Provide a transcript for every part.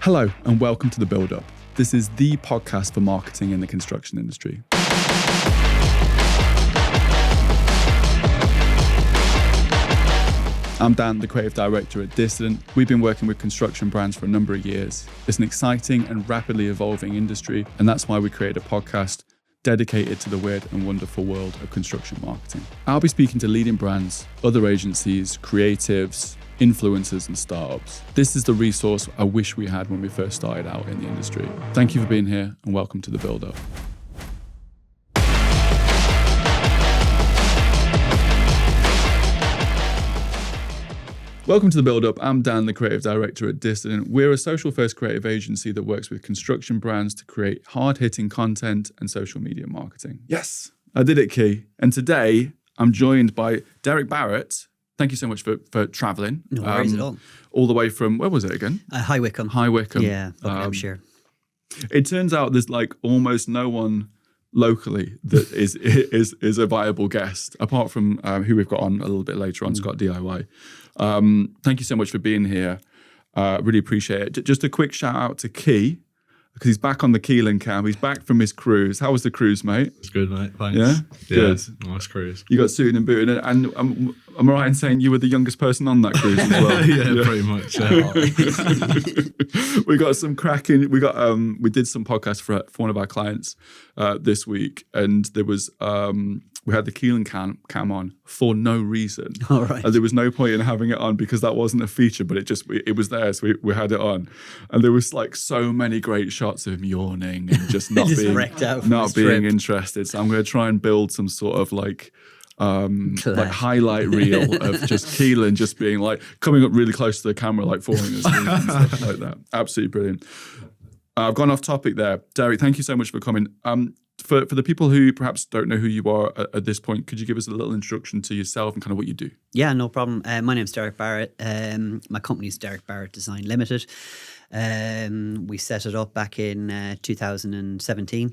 Hello and welcome to the Buildup. This is the podcast for marketing in the construction industry. I'm Dan, the creative director at Dissident. We've been working with construction brands for a number of years. It's an exciting and rapidly evolving industry, and that's why we created a podcast dedicated to the weird and wonderful world of construction marketing. I'll be speaking to leading brands, other agencies, creatives, influencers and startups. This is the resource I wish we had when we first started out in the industry. Thank you for being here and welcome to the Buildup. Welcome to the Buildup. I'm Dan, the creative director at Dissident. We're a social-first creative agency that works with construction brands to create hard-hitting content and social media marketing. Yes, I did it, Key. And today I'm joined by Derek Barrett. Thank you so much for travelling. No worries at all. All the way from, where was it again? High Wycombe. High Wycombe. Yeah, Buckinghamshire. It turns out there's like almost no one locally that is a viable guest, apart from who we've got on a little bit later on, Scott DIY. Thank you so much for being here. Really appreciate it. Just a quick shout out to Key, because he's back on the Keelan cam. He's back from his cruise. How was the cruise, mate? It's good, mate. Thanks. Yeah? Good. Nice cruise. You got suited and booted. And am I right in saying you were the youngest person on that cruise as well? yeah, pretty much. We got some cracking. We did some podcasts for one of our clients this week, and there was we had the Keelan cam on for no reason. All right. And there was no point in having it on because that wasn't a feature, but it was there, so we had it on. And there was like so many great shots of him yawning and just not Just being wrecked out from not his being trip. interested. So I'm going to try and build some sort of like highlight reel of just Keelan just being like coming up really close to the camera, like falling asleep and stuff like that. Absolutely brilliant. I've gone off topic there. Derek, thank you so much for coming. For the people who perhaps don't know who you are at this point, could you give us a little introduction to yourself and kind of what you do? Yeah, no problem. My name's Derek Barrett. My company's Derek Barrett Design Limited. We set it up back in 2017.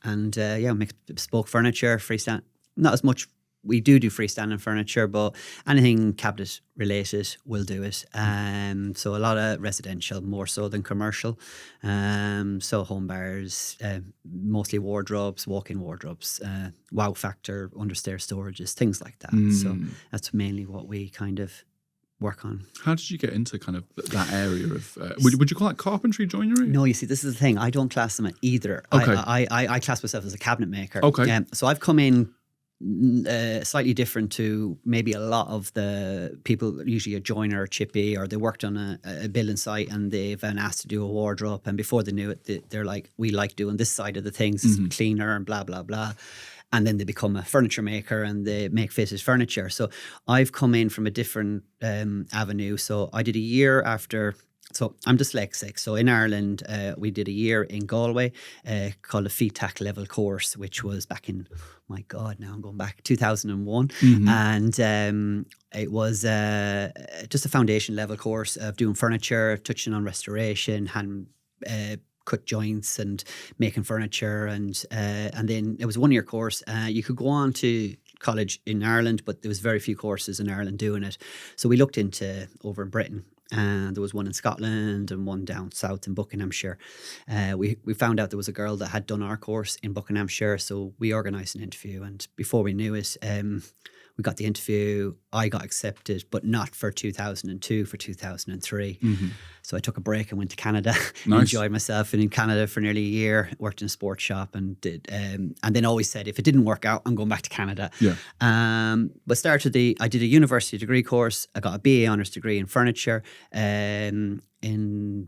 We make bespoke furniture, freestand. Not as much. We do freestanding furniture, but anything cabinet related, we'll do it. So a lot of residential, more so than commercial. So home bars, mostly wardrobes, walk-in wardrobes, wow factor, understair storages, things like that. So that's mainly what we kind of work on. How did you get into kind of that area of, would you call that carpentry joinery? No, you see, this is the thing. I don't class them either. Okay. I class myself as a cabinet maker. Okay. So I've come in slightly different to maybe a lot of the people, usually a joiner or chippy, or they worked on a building site and they've been asked to do a wardrobe, and before they knew it, they're like, we like doing this side of the things, it's cleaner and blah, blah, blah. And then they become a furniture maker and they make fitted furniture. So I've come in from a different avenue. So I did a year after. So I'm dyslexic. So in Ireland, we did a year in Galway called a FETAC level course, which was back in, my God, now I'm going back, 2001. And it was just a foundation level course of doing furniture, touching on restoration, hand cut joints and making furniture. And then it was a 1 year course. You could go on to college in Ireland, but there was very few courses in Ireland doing it. So we looked into over in Britain. And there was one in Scotland and one down south in Buckinghamshire. We found out there was a girl that had done our course in Buckinghamshire, so we organised an interview. And before we knew it, we got the interview. I got accepted, but not for 2002, for 2003. So I took a break and went to Canada. Nice. Enjoyed myself. And in Canada for nearly a year, worked in a sports shop and did, and then always said, if it didn't work out, I'm going back to Canada. Yeah. But I did a university degree course. I got a BA honours degree in furniture in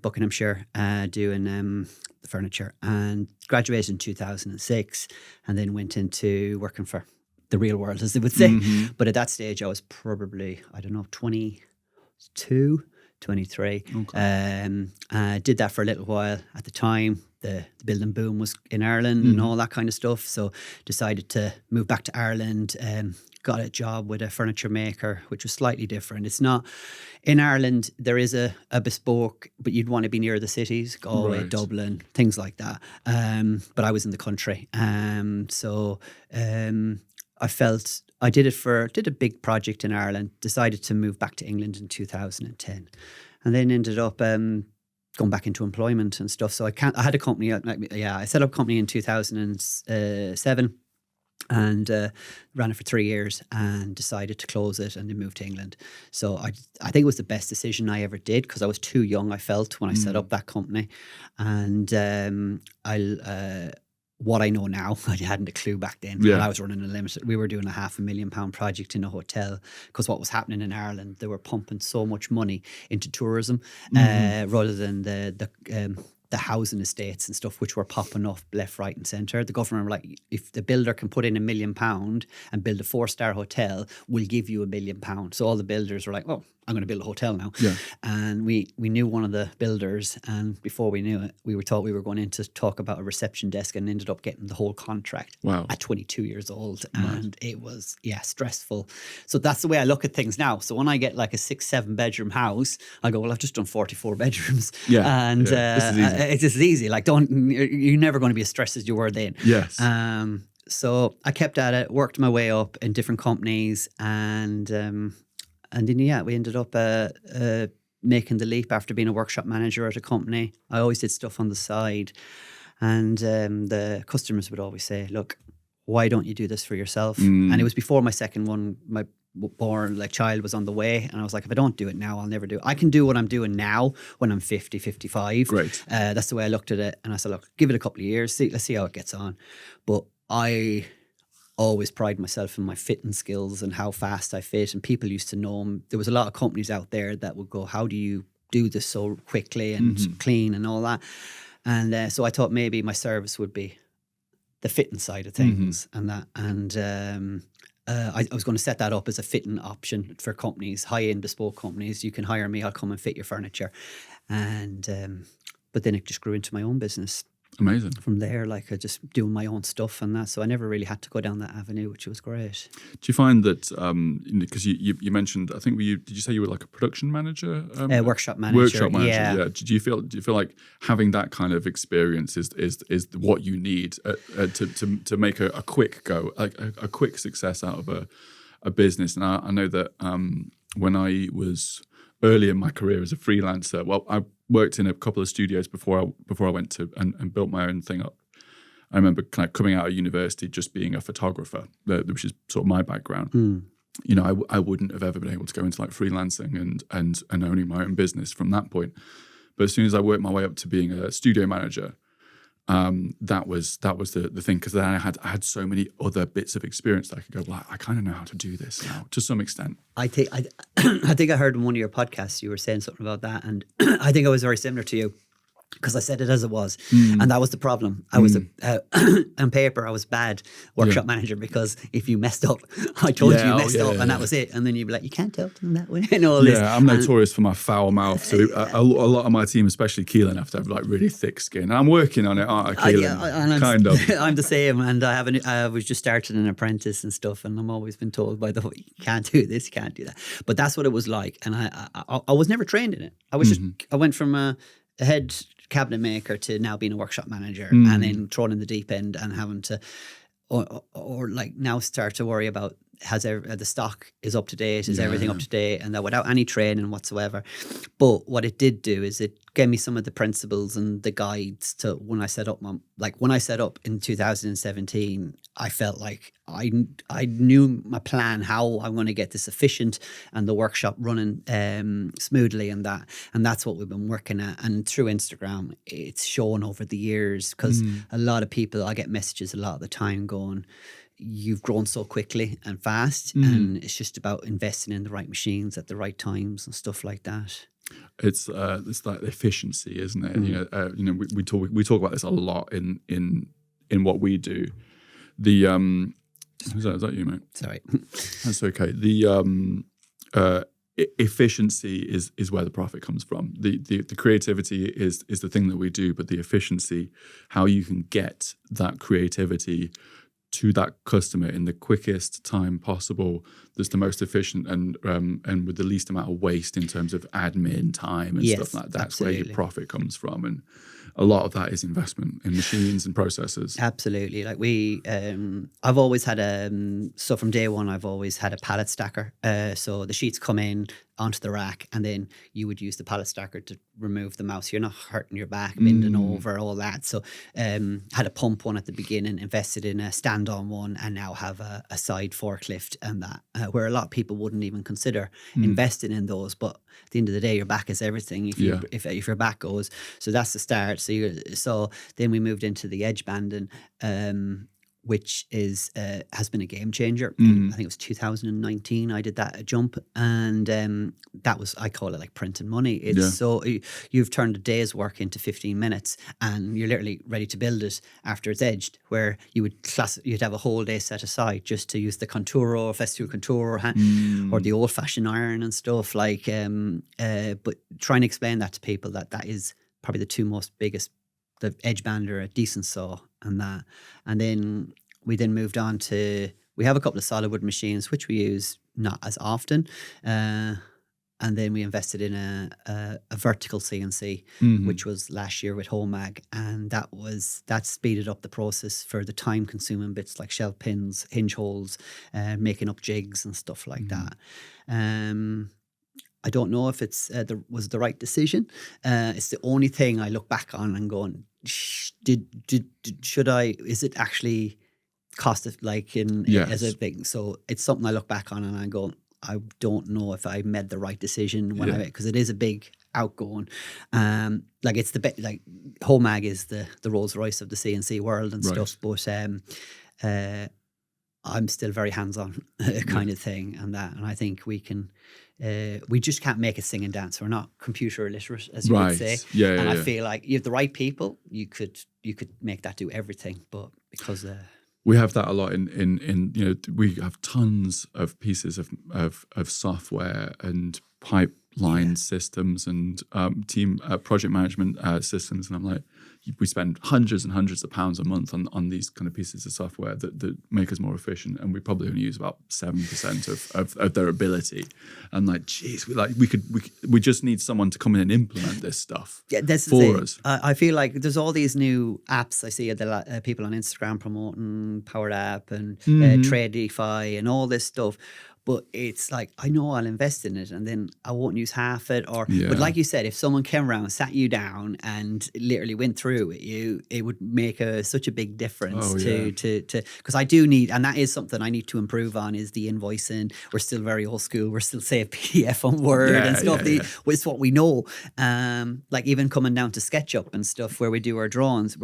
Buckinghamshire, doing the furniture, and graduated in 2006, and then went into working for the real world, as they would say. But at that stage, I was probably, 22, 23. Okay. Did that for a little while. At the time, the building boom was in Ireland and all that kind of stuff. So decided to move back to Ireland. Got a job with a furniture maker, which was slightly different. It's not, in Ireland, there is a bespoke, but you'd want to be near the cities, Galway, Right. Dublin, things like that. But I was in the country. I felt I did a big project in Ireland, decided to move back to England in 2010, and then ended up going back into employment and stuff. So I had a company. I set up a company in 2007. And ran it for 3 years and decided to close it and then moved to England. So I think it was the best decision I ever did, because I was too young, I felt, when I set up that company. And what I know now, I hadn't a clue back then. Yeah. And I was running a limited. We were doing a £500,000 project in a hotel, because what was happening in Ireland, they were pumping so much money into tourism rather than the housing estates and stuff, which were popping up left, right and centre. The government were like, if the builder can put in £1 million and build a 4-star hotel, we'll give you £1 million. So all the builders were like, oh, I'm going to build a hotel now. Yeah. And we knew one of the builders, and before we knew it, we were told we were going in to talk about a reception desk, and ended up getting the whole contract. Wow. At 22 years old. And it was, stressful. So that's the way I look at things now. So when I get like a 6-7 bedroom house, I go, well, I've just done 44 bedrooms. Yeah. And This is easy. it's just easy. Like, you're never going to be as stressed as you were then. Yes. So I kept at it, worked my way up in different companies, and then we ended up making the leap after being a workshop manager at a company. I always did stuff on the side, and the customers would always say, "Look, why don't you do this for yourself?" And it was before my second one, my child was on the way, and I was like, if I don't do it now, I'll never do it. I can do what I'm doing now when I'm 50, 55. Great. That's the way I looked at it, and I said, look, give it a couple of years, let's see how it gets on. But I always pride myself in my fitting skills and how fast I fit, and people used to know them. There was a lot of companies out there that would go, how do you do this so quickly and clean and all that? And so I thought maybe my service would be the fitting side of things and that. And I was going to set that up as a fitting option for companies, high-end bespoke companies. You can hire me, I'll come and fit your furniture. And but then it just grew into my own business. Amazing. From there, like, just doing my own stuff and that. So I never really had to go down that avenue, which was great. Do you find that, because you mentioned, I think, did you say you were like a production manager? Workshop manager. Workshop manager, yeah. Do you feel like having that kind of experience is what you need to make a quick go, like a quick success out of a business? And I know that when I was early in my career as a freelancer, well, I worked in a couple of studios before I went to and built my own thing up. I remember kind of coming out of university just being a photographer, which is sort of my background. You know, I wouldn't have ever been able to go into like freelancing and owning my own business from that point. But as soon as I worked my way up to being a studio manager, that was the thing, because then I had so many other bits of experience that I could go, well, I kind of know how to do this now to some extent. I think I heard in one of your podcasts you were saying something about that, and I think I was very similar to you, because I said it as it was, and that was the problem. I was on paper I was bad workshop manager, because if you messed up, I told you messed up, and that was it. And then you'd be like, you can't tell them that way and all this. Yeah, I'm notorious for my foul mouth. So a lot of my team, especially Keelan, have to have like really thick skin. And I'm working on it, aren't I, Keelan? Kind of. I'm the same, and I was just starting an apprentice and stuff, and I'm always been told by you can't do this, you can't do that. But that's what it was like, and I was never trained in it. I was just I went from a head cabinet maker to now being a workshop manager, and then thrown in the deep end and having to or like now start to worry about the stock is up to date, is everything up to date, and that without any training whatsoever. But what it did do is it gave me some of the principles and the guides to when I set up in 2017, I felt like I knew my plan, how I'm going to get this efficient and the workshop running smoothly, and that's what we've been working at. And through Instagram, it's shown over the years, because a lot of people, I get messages a lot of the time going, you've grown so quickly and fast, and it's just about investing in the right machines at the right times and stuff like that. It's like efficiency, isn't it? You know, we talk about this a lot in what we do. The is that you, mate? Sorry, that's okay. The efficiency is where the profit comes from. The creativity is the thing that we do, but the efficiency, how you can get that creativity to that customer in the quickest time possible, that's the most efficient and with the least amount of waste in terms of admin time and stuff like that. That's absolutely where your profit comes from, and a lot of that is investment in machines and processes. Absolutely. Like I've always had so from day one, I've always had a pallet stacker. So the sheets come in onto the rack, and then you would use the pallet stacker to remove the mouse. You're not hurting your back, bending over, all that. So had a pump one at the beginning, invested in a stand-on one, and now have a side forklift and that, where a lot of people wouldn't even consider investing in those. But at the end of the day, your back is everything. If your back goes, so that's the start. So then we moved into the edge banding, which is has been a game changer. I think it was 2019 I did that jump, and that was, I call it like printing money. It's so you've turned a day's work into 15 minutes, and you're literally ready to build it after it's edged, where you'd have a whole day set aside just to use the Conturo, Festool Conturo, or the old-fashioned iron and stuff like. But trying to explain that to people, that is probably the two most biggest, the edge bander, a decent saw, and that. And then we moved on to, we have a couple of solid wood machines, which we use not as often. And then we invested in a vertical CNC, which was last year with Homag. And that speeded up the process for the time consuming bits like shelf pins, hinge holes, making up jigs and stuff like that. I don't know if it's was the right decision. It's the only thing I look back on and going, should I? Is it actually cost it as a thing? So it's something I look back on and I go, I don't know if I made the right decision because it is a big outgoing. It's the like Homag is the Rolls Royce of the CNC world and stuff, but I'm still very hands-on kind of thing, and I think we can. We just can't make it sing and dance. We're not computer illiterate, as you would say. I feel like you have the right people, you could make that do everything. But because we have that a lot in we have tons of pieces of software and pipeline systems and team project management systems, and I'm like, we spend hundreds and hundreds of pounds a month on these kind of pieces of software that make us more efficient, and we probably only use about 7% of their ability. And like, geez, we just need someone to come in and implement this stuff for us. I feel like there's all these new apps I see people on Instagram promoting Power App and Tradify and all this stuff. But it's like, I know I'll invest in it and then I won't use half it. But like you said, if someone came around, sat you down and literally went through with you, it would make such a big difference to because I do need, and that is something I need to improve on, is the invoicing. We're still very old school. We're still saying PDF on Word and stuff. It's what we know. Like even coming down to SketchUp and stuff where we do our drawings,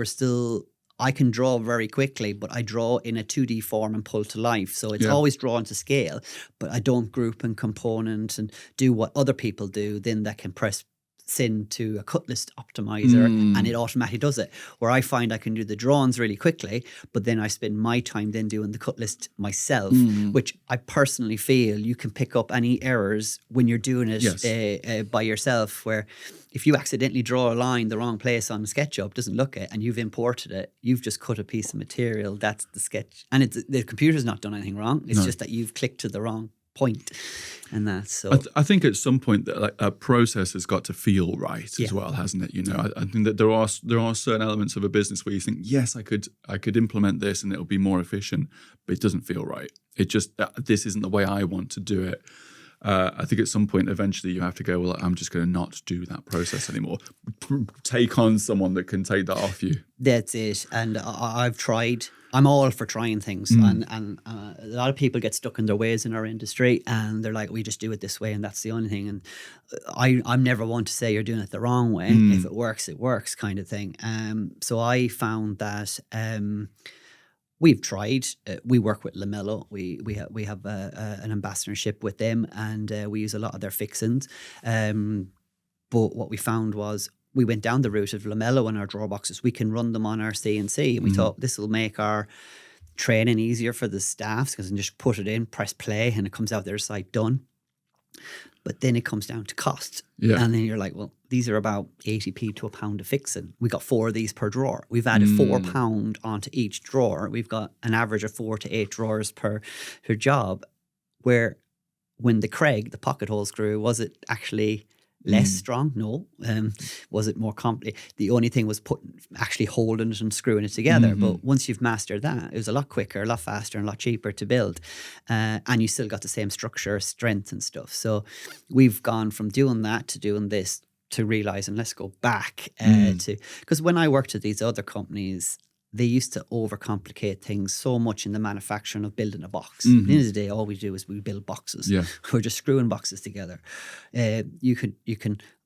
I can draw very quickly, but I draw in a 2D form and pull to life. So it's always drawn to scale, but I don't group and component and do what other people do. Then that can press send to a cut list optimizer and it automatically does it. Where I find I can do the drawings really quickly, but then I spend my time then doing the cut list myself, which I personally feel you can pick up any errors when you're doing it by yourself, where if you accidentally draw a line the wrong place on SketchUp, doesn't look it, and you've imported it, you've just cut a piece of material, that's the sketch. And the computer's not done anything wrong. It's just that you've clicked to the wrong point, and that. So I think at some point that like a process has got to feel right as well, hasn't it? I think that there are certain elements of a business where you think, yes, I could implement this and it'll be more efficient, but it doesn't feel right. It just this isn't the way I want to do it. I think at some point, eventually, you have to go, well, I'm just going to not do that process anymore. Take on someone that can take that off you. That's it. And I've tried. I'm all for trying things. And a lot of people get stuck in their ways in our industry, and they're like, we just do it this way, and that's the only thing. And I'm never one to say you're doing it the wrong way. If it works kind of thing. So I found that... we've tried. We work with Lamello. We have an ambassadorship with them, and we use a lot of their fixings. But what we found was we went down the route of Lamello in our drawer boxes. We can run them on our CNC, and we thought this will make our training easier for the staffs because you can just put it in, press play, and it comes out their side done. But then it comes down to cost. Yeah. And then you're like, well, these are about 80p to £1 of fixing. We got 4 of these per drawer. We've added £4 onto each drawer. We've got an average of 4 to 8 drawers per job. Where when the Craig, the pocket hole screw, was it actually less strong? No. Was it more complicated? The only thing was actually holding it and screwing it together. But once you've mastered that, it was a lot quicker, a lot faster, and a lot cheaper to build. And you still got the same structure, strength, and stuff. So we've gone from doing that to doing this to realize, and let's go back to, because when I worked at these other companies, they used to overcomplicate things so much in the manufacturing of building a box. At the end of the day, all we do is we build boxes. Yeah. We're just screwing boxes together. We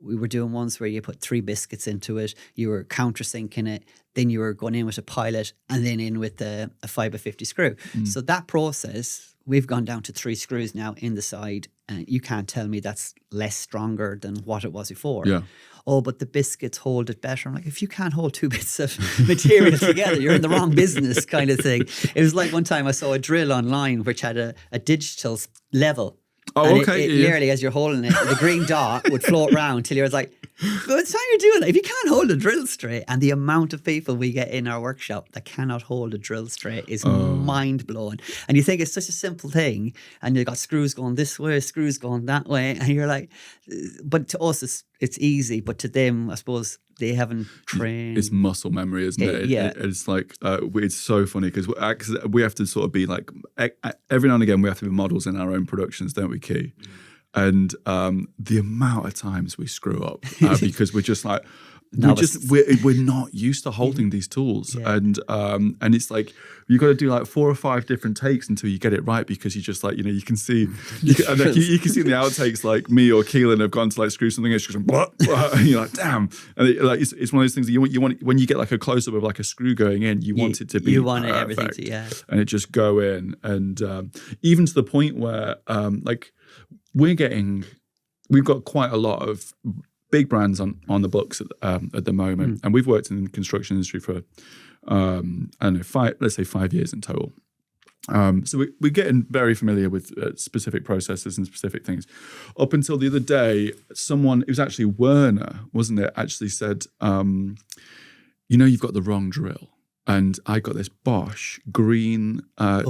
were doing ones where you put 3 biscuits into it, you were countersinking it, then you were going in with a pilot, and then in with a 5x50 screw. So that process, we've gone down to 3 screws now in the side, and you can't tell me that's less stronger than what it was before. Yeah. Oh, but the biscuits hold it better. I'm like, if you can't hold 2 bits of material together, you're in the wrong business, kind of thing. It was like one time I saw a drill online which had a digital level. Oh, and okay. It literally, as you're holding it, the green dot would float around till you're like, by the time you're doing that, if you can't hold a drill straight, and the amount of people we get in our workshop that cannot hold a drill straight is mind blowing. And you think it's such a simple thing, and you've got screws going this way, screws going that way, and you're like, but to us it's easy, but to them, I suppose, they haven't trained. It's muscle memory, isn't it? It's like, it's so funny because we have to sort of be like, every now and again, we have to be models in our own productions, don't we, Key? And the amount of times we screw up because we're just like, we're not used to holding these tools, and it's like you got to do like 4 or 5 different takes until you get it right, because you just like, you know, you can see you can see in the outtakes, like me or Keelan have gone to like screw something, and she's going, blah, blah, and you're like, damn, and it's one of those things that you want when you get like a close up of like a screw going in, you want it to be everything to, and it just go in, and even to the point where like we've got quite a lot of big brands on the books at the moment, and we've worked in the construction industry for I don't know, let's say 5 years in total. So we're getting very familiar with specific processes and specific things. Up until the other day, it was actually Werner, wasn't it? Actually said, you know, you've got the wrong drill, and I got this Bosch green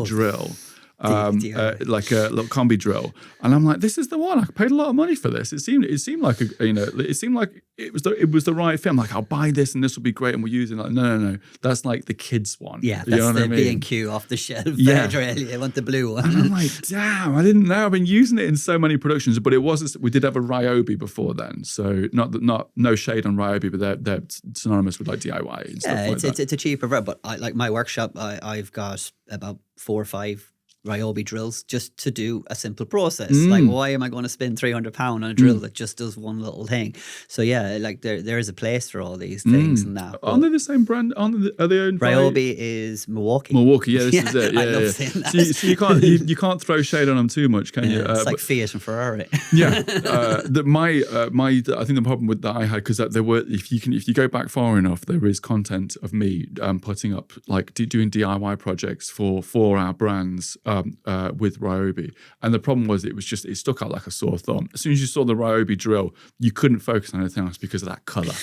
drill. Like a little combi drill, and I'm like, this is the one. I paid a lot of money for this. It seemed like it was the right fit. I'm like, I'll buy this, and this will be great, and we'll use it. Like, no, that's like the kids one. Yeah, that's the B&Q off the shelf. Yeah, I want the blue one. And I'm like, damn, I didn't know. I've been using it in so many productions, but we did have a Ryobi before then, so no shade on Ryobi, but they're synonymous with like DIY and stuff like that. It's a cheaper, but I like my workshop. I've got about 4 or 5 Ryobi drills just to do a simple process. Like, why am I going to spend £300 on a drill that just does one little thing? So yeah, like there is a place for all these things and that. Aren't they the same brand? Are they owned by Ryobi? Is Milwaukee. Yeah, this is it. Yeah, I love saying that. So you can't throw shade on them too much, can you? It's like Fiat and Ferrari. Yeah, I think the problem with that I had, because there were, if you go back far enough, there is content of me putting up like doing DIY projects for our brands. With Ryobi, and the problem was it stuck out like a sore thumb. As soon as you saw the Ryobi drill, you couldn't focus on anything else because of that color.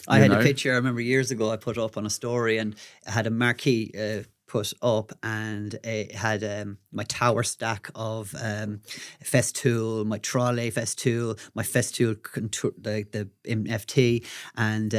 I had a picture, I remember years ago, I put up on a story, and I had a marquee put up, and it had my tower stack of Festool, my trolley Festool, my Festool the FT, and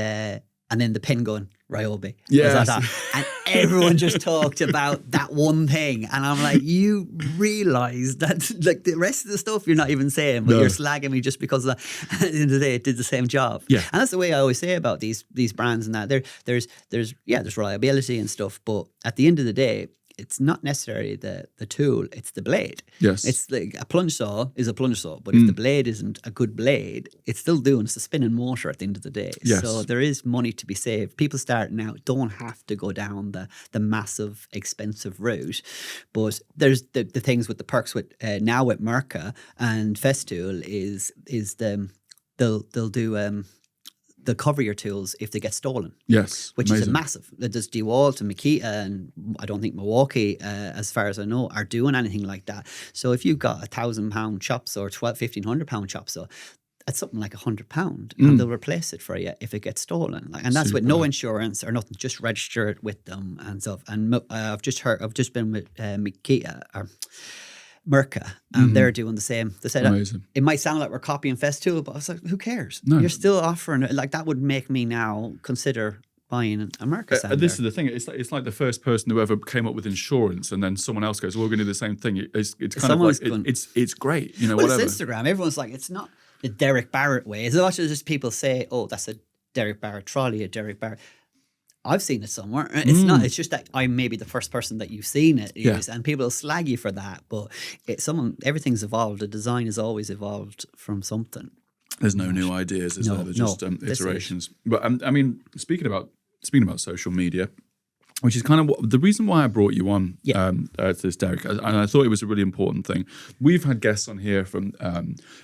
then the pin gun Ryobi. Yes. And everyone just talked about that one thing. And I'm like, you realise that like the rest of the stuff you're not even saying, but you're slagging me just because of that. At the end of the day, it did the same job. Yeah. And that's the way I always say about these brands and that. There's reliability and stuff, but at the end of the day, it's not necessarily the tool, it's the blade. Yes. It's like a plunge saw is a plunge saw, but if the blade isn't a good blade, it's a spinning motor at the end of the day. Yes. So there is money to be saved. People starting out don't have to go down the massive, expensive route. But there's the things with the perks with now with Mirka and Festool is they'll do they'll cover your tools if they get stolen. Yes, which amazing. is a massive. There's DeWalt and Makita, and I don't think Milwaukee, as far as I know, are doing anything like that. So if you've got £1,000 chop saw or £1,500 chop saw, that's something like £100, and they'll replace it for you if it gets stolen. And that's with no insurance or nothing. Just register it with them and stuff. And I've just been with Makita or Mirka, and they're doing the same. They said it might sound like we're copying Festool, but I was like, who cares? No. You're still offering it. Like, that would make me now consider buying a Mirka sander. This is the thing. It's like the first person who ever came up with insurance, and then someone else goes, "Well, we're going to do the same thing." It's kind of like it's great, whatever. It's Instagram. Everyone's like, it's not. the Derek Barrett way. As much as just people say, oh, that's a Derek Barrett trolley, a Derek Barrett. I've seen it somewhere. It's not. It's just that I'm maybe the first person that you've seen it use, and people will slag you for that. But everything's evolved. The design has always evolved from something. There's no new ideas, is there? They're just iterations. But I mean, speaking about social media, which is kind of the reason why I brought you on to this, Derek, and I thought it was a really important thing. We've had guests on here from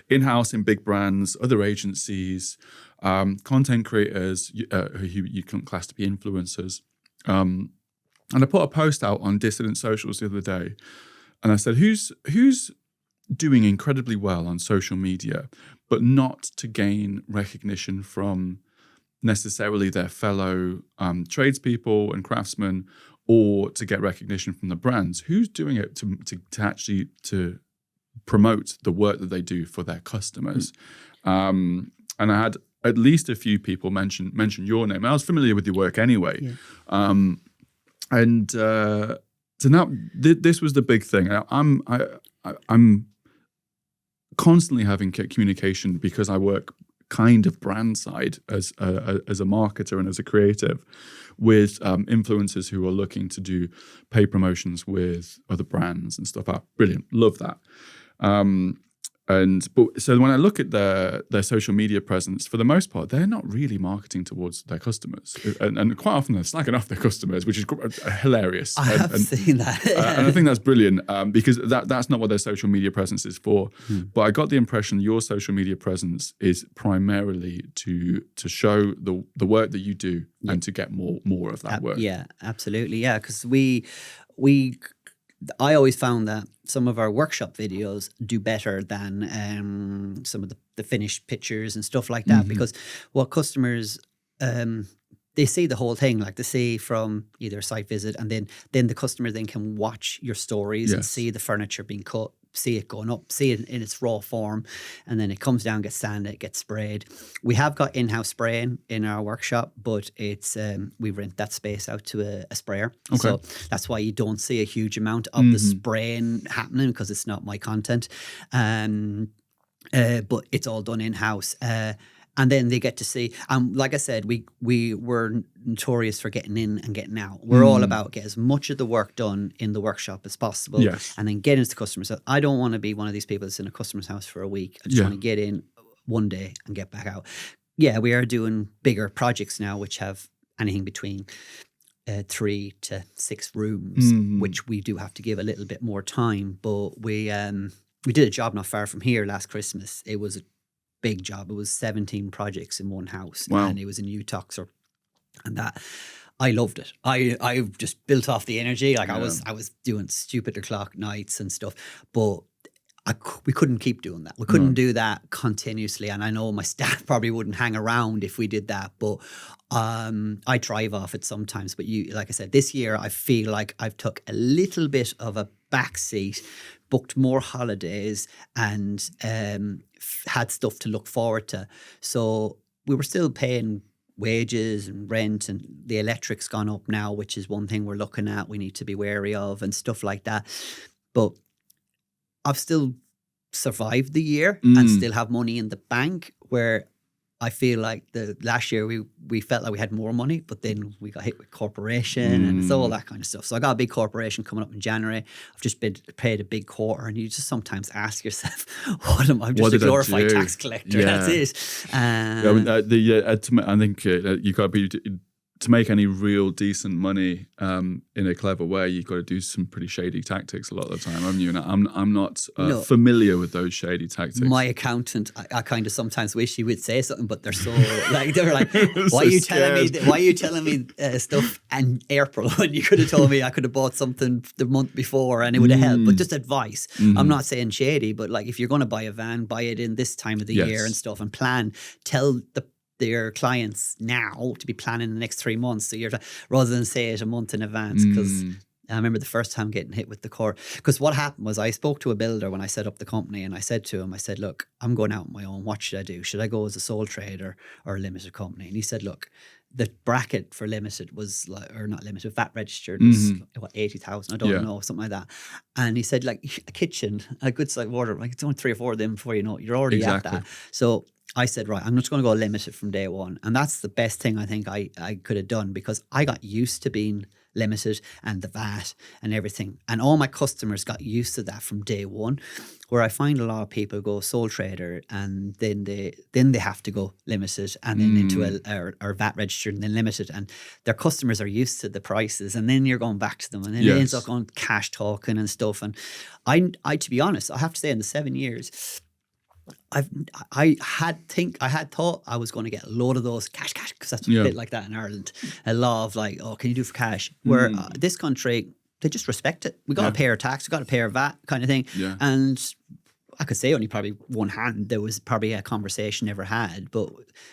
in-house in big brands, other agencies, content creators who you can class to be influencers. And I put a post out on Dissident Socials the other day, and I said, who's doing incredibly well on social media, but not to gain recognition from necessarily their fellow tradespeople and craftsmen, or to get recognition from the brands? Who's doing it to actually to promote the work that they do for their customers? And I had at least a few people mention your name. I was familiar with your work anyway. So now this was the big thing. I'm constantly having communication because I work kind of brand side as a marketer and as a creative with influencers who are looking to do paid promotions with other brands and stuff. Brilliant, love that. So when I look at their social media presence, for the most part, they're not really marketing towards their customers, and quite often they're slacking off their customers, which is hilarious. I have seen that, and I think that's brilliant because that's not what their social media presence is for. But I got the impression your social media presence is primarily to show the work that you do and to get more of that work. Yeah, absolutely. Yeah, because I always found that some of our workshop videos do better than some of the finished pictures and stuff like that, because what customers, they see the whole thing, like they see from either a site visit, and then the customer then can watch your stories and see the furniture being cut, see it going up, see it in its raw form, and then it comes down, gets sanded, gets sprayed. We have got in-house spraying in our workshop, but it's we rent that space out to a sprayer. Okay. So that's why you don't see a huge amount of the spraying happening, because it's not my content. But it's all done in-house. And then they get to see, like I said, we were notorious for getting in and getting out. We're all about get as much of the work done in the workshop as possible, and then get into the customer's house. I don't want to be one of these people that's in a customer's house for a week. I just want to get in one day and get back out. Yeah, we are doing bigger projects now, which have anything between 3 to 6 rooms, which we do have to give a little bit more time. But we did a job not far from here last Christmas. It was a big job. It was 17 projects in one house. Wow. And it was in Utah, and that I loved it. I just built off the energy. Like I was doing stupid o'clock nights and stuff, but we couldn't keep doing that. We couldn't do that continuously. And I know my staff probably wouldn't hang around if we did that, but I thrive off it sometimes. But like I said, this year I feel like I've took a little bit of a backseat, booked more holidays, and had stuff to look forward to. So we were still paying wages and rent, and the electric's gone up now, which is one thing we're looking at. We need to be wary of and stuff like that. But I've still survived the year and still have money in the bank, where I feel like the last year we felt like we had more money, but then we got hit with corporation and it's all that kind of stuff. So I got a big corporation coming up in January. I've just been paid a big quarter, and you just sometimes ask yourself, "What am I? I'm just a glorified tax collector." Yeah. That's it. I think you got to be. To make any real decent money in a clever way, you've got to do some pretty shady tactics a lot of the time, haven't you? And I'm not familiar with those shady tactics. My accountant, I kind of sometimes wish he would say something, but they're so like why are you telling me stuff in April when you could have told me I could have bought something the month before and it would have helped? But just advice. I'm not saying shady, but like if you're going to buy a van, buy it in this time of the year and stuff, and plan. Tell their clients now to be planning the next 3 months, so rather than say it a month in advance. Because I remember the first time getting hit with the core. Because what happened was I spoke to a builder when I set up the company, and I said to him, "Look, I'm going out on my own. What should I do? Should I go as a sole trader or a limited company?" And he said, "Look, the bracket for limited was like, or not limited, VAT registered was what, 80,000, I don't know, something like that. And he said, like, a kitchen, a good size wardrobe, like it's only 3 or 4 of them before you know it, you're already at that. So I said, right, I'm just going to go limited from day one. And that's the best thing I think I could have done, because I got used to being limited and the VAT and everything. And all my customers got used to that from day one, where I find a lot of people go sole trader and then they have to go limited and then into or VAT registered and then limited, and their customers are used to the prices, and then you're going back to them, and then it ends up going cash talking and stuff. And I to be honest, I have to say, in the 7 years, I had thought I was going to get a load of those cash, because that's a bit like that in Ireland. A lot of like, oh, can you do for cash? Where this country, they just respect it. We got to pay our tax, we got to pay our VAT, kind of thing. Yeah. And I could say only probably one hand, there was probably a conversation never had. But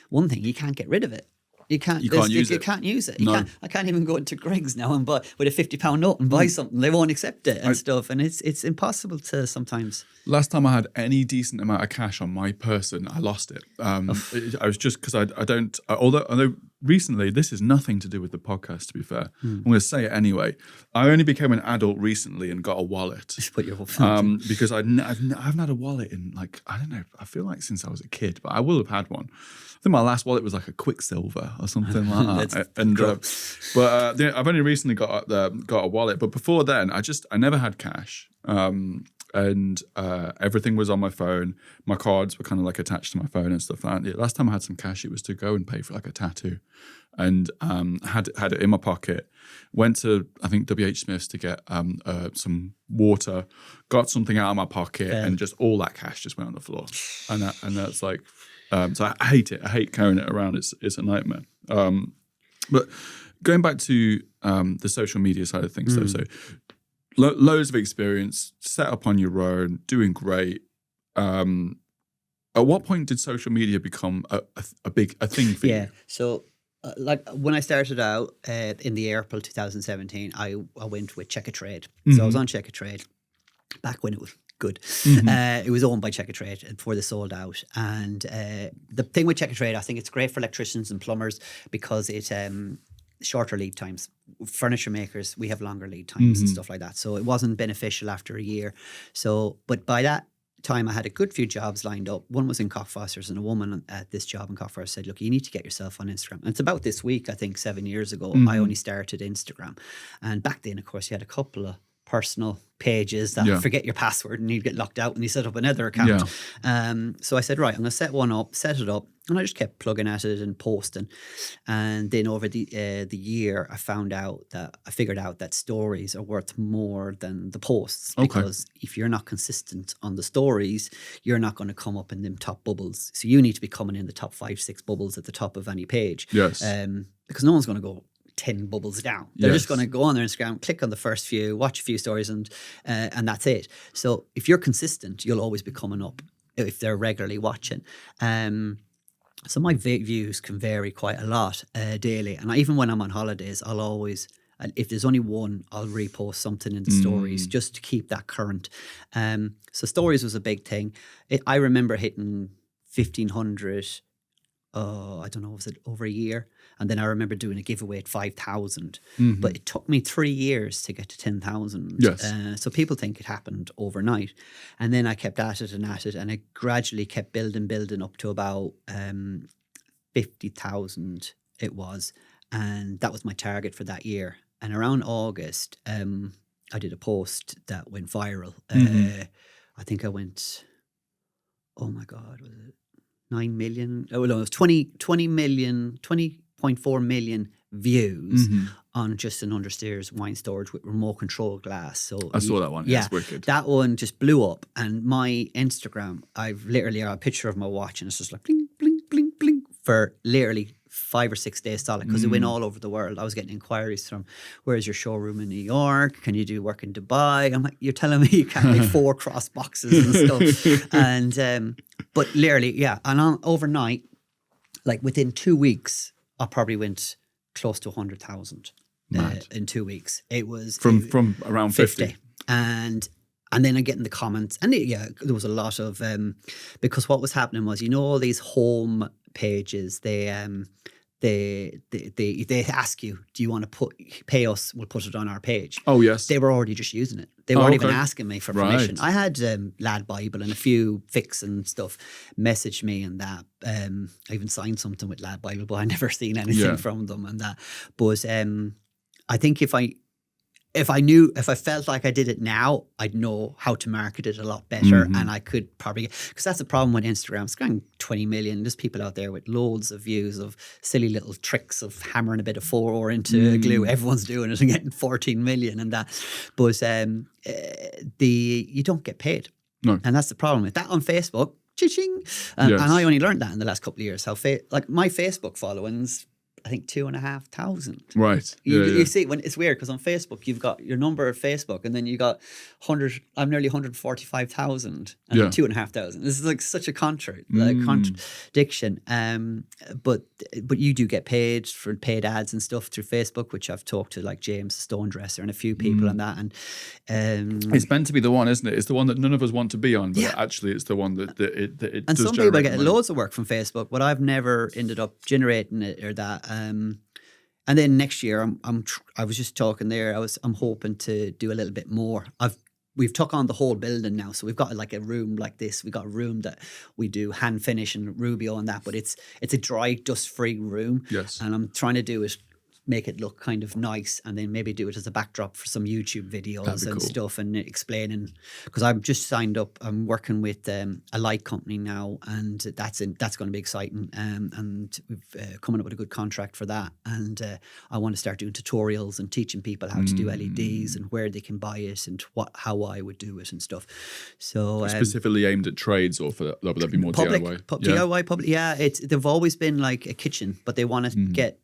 one thing, you can't get rid of it. You can't use it. You can't use it. I can't even go into Greggs now and buy with a £50 note and buy something. They won't accept it and stuff. And it's impossible to sometimes. Last time I had any decent amount of cash on my person, I lost it. I was just because I don't. Although recently, this is nothing to do with the podcast. To be fair, I'm going to say it anyway. I only became an adult recently and got a wallet. Just put your because I haven't had a wallet in, like, I don't know. I feel like since I was a kid, but I will have had one. I think my last wallet was like a Quicksilver or something like that. But I've only recently got a wallet. But before then, I never had cash. And everything was on my phone. My cards were kind of like attached to my phone and stuff like that. Yeah, last time I had some cash, it was to go and pay for like a tattoo, and had it in my pocket. Went to, I think, WH Smith's to get some water. Got something out of my pocket, and just all that cash just went on the floor. And that's like, so I hate it. I hate carrying it around. It's a nightmare. But going back to the social media side of things, though, so. Loads of experience, set up on your own, doing great. At what point did social media become a thing for you? Yeah, so like when I started out in the April 2017, I went with Check a Trade. So I was on Check a Trade back when it was good. It was owned by Check a Trade before they sold out. And the thing with Check a Trade, I think it's great for electricians and plumbers because it shorter lead times. Furniture makers, we have longer lead times and stuff like that. So it wasn't beneficial after a year. So, but by that time, I had a good few jobs lined up. One was in Cockfosters, and a woman at this job in Cockfosters said, look, you need to get yourself on Instagram. And it's about this week, I think 7 years ago, I only started Instagram. And back then, of course, you had a couple of personal pages that forget your password and you'd get locked out and you set up another account. So I said, right, I'm going to set it up. And I just kept plugging at it and posting. And then over the year, I figured out that stories are worth more than the posts. Because if you're not consistent on the stories, you're not going to come up in them top bubbles. So you need to be coming in the top 5-6 bubbles at the top of any page. Yes. Because no one's going to go 10 bubbles down. They're just going to go on their Instagram, click on the first few, watch a few stories, and that's it. So if you're consistent, you'll always be coming up if they're regularly watching. So my views can vary quite a lot daily. And even when I'm on holidays, I'll always, if there's only one, I'll repost something in the stories just to keep that current. So stories was a big thing. I remember hitting 1,500, I don't know, was it over a year? And then I remember doing a giveaway at 5,000. But it took me 3 years to get to 10,000. Yes. So people think it happened overnight. And then I kept at it, and it gradually kept building up to about 50,000 it was. And that was my target for that year. And around August, I did a post that went viral. I think I went, oh my God, was it 9 million? Oh, no, it was 20.4 million views on just an understairs wine storage with remote control glass. So I saw that one. Yeah, it's wicked. That one just blew up. And my Instagram, I've literally got a picture of my watch, and it's just like bling, bling, bling, bling for literally 5 or 6 days solid, because it went all over the world. I was getting inquiries from, where's your showroom in New York? Can you do work in Dubai? I'm like, you're telling me you can't make 4 cross boxes and stuff. And but literally, and overnight, like within 2 weeks, I probably went close to 100,000 in 2 weeks. It was from around 50. And then I get in the comments, and there was a lot of because what was happening was, all these home pages, they they ask you, do you want to pay us? We'll put it on our page. Oh, yes. They were already just using it. They weren't even okay. asking me for permission. Right. I had Lad Bible and a few fix and stuff message me and that. I even signed something with Lad Bible, but I never seen anything from them and that. But I think if I felt like I did it now, I'd know how to market it a lot better, and I could probably, because that's the problem with Instagram. It's going 20 million. There's people out there with loads of views of silly little tricks of hammering a bit of 4 into glue. Everyone's doing it and getting 14 million and that. But you don't get paid. No. And that's the problem with that on Facebook. Ching. And I only learned that in the last couple of years. How like my Facebook followings, I think 2,500. Right. You see, when it's weird because on Facebook you've got your number of Facebook, and then you got 100. I'm nearly 145,000, and 2,500. This is like such a contradiction. But you do get paid for paid ads and stuff through Facebook, which I've talked to like James the Stone Dresser and a few people on that. And it's meant to be the one, isn't it? It's the one that none of us want to be on, but actually it's the one that it and does some people generate get money. loads of work from Facebook, but I've never ended up generating it or that. And then next year, I was just talking there. I'm hoping to do a little bit more. We've took on the whole building now, so we've got like a room like this. We got a room that we do hand finish and Rubio and that, but it's a dry, dust free room. Yes, and I'm trying to do it. Make it look kind of nice, and then maybe do it as a backdrop for some YouTube videos and stuff, and explaining, because I've just signed up. I'm working with a light company now, and that's going to be exciting. And we've coming up with a good contract for that, and I want to start doing tutorials and teaching people how to do LEDs and where they can buy it and how I would do it and stuff. So specifically aimed at trades, or for that'd be more DIY. DIY public. Yeah, they've always been like a kitchen, but they want to get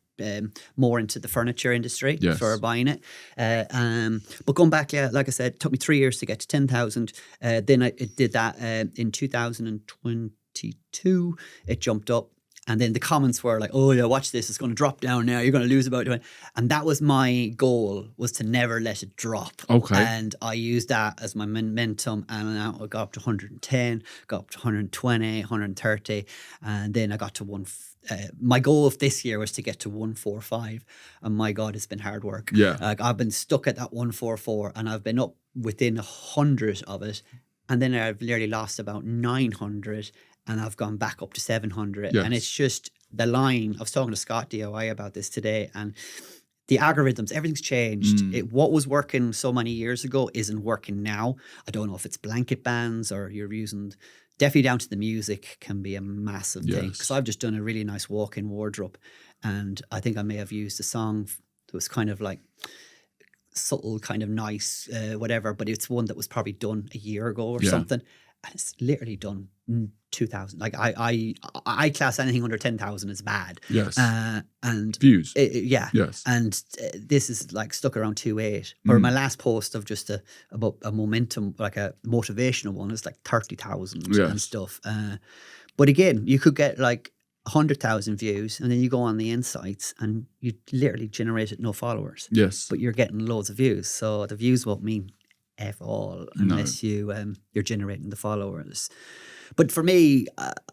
more into the furniture industry for buying it. But going back, like I said, it took me 3 years to get to 10,000. Then I did that in 2022. It jumped up. And then the comments were like, oh yeah, watch this, it's going to drop down now, you're going to lose about 20. And that was my goal, was to never let it drop. Okay. And I used that as my momentum, and now I got up to 110, got up to 120, 130, and then I got to my goal of this year was to get to 145, and my God, it's been hard work. Yeah. Like I've been stuck at that 144, and I've been up within 100 of it, and then I've nearly lost about 900, and I've gone back up to 700. Yes. And it's just the line. I was talking to Scott DIY about this today, and the algorithms, everything's changed. What was working so many years ago isn't working now. I don't know if it's blanket bans or you're using, definitely down to the music can be a massive thing. Because I've just done a really nice walk-in wardrobe, and I think I may have used a song that was kind of like subtle, kind of nice, whatever, but it's one that was probably done a year ago or something. And it's literally done 2,000. Like I class anything under 10,000 as bad. Yes. And views. Yes. And this is like stuck around 2.8. Or my last post of just about a momentum, like a motivational one, is like 30,000 and stuff. But again, you could get like 100,000 views, and then you go on the insights and you literally generated no followers. Yes. But you're getting loads of views. So the views won't mean F all unless you're generating the followers. But for me,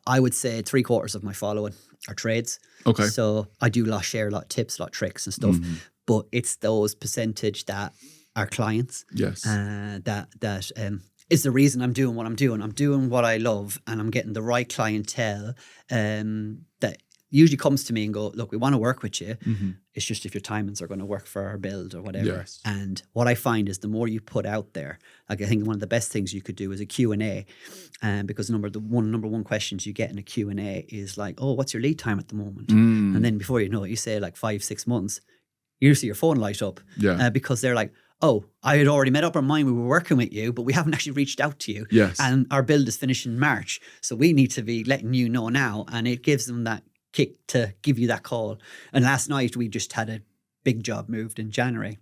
I would say 3/4 of my following are trades. Okay. So I do share a lot of tips, a lot of tricks and stuff. But it's those percentage that are clients. Yes. That is the reason I'm doing what I'm doing. I'm doing what I love, and I'm getting the right clientele that usually comes to me and go, look, we want to work with you. It's just if your timings are going to work for our build or whatever. Yes. And what I find is the more you put out there, like I think one of the best things you could do is a Q&A, because number one questions you get in a Q&A is like, oh, what's your lead time at the moment? And then before you know it, you say like 5-6 months, you see your phone light up because they're like, oh, I had already made up our mind, we were working with you, but we haven't actually reached out to you. Yes. And our build is finishing in March. So we need to be letting you know now. And it gives them that kick to give you that call. And last night we just had a big job moved in January,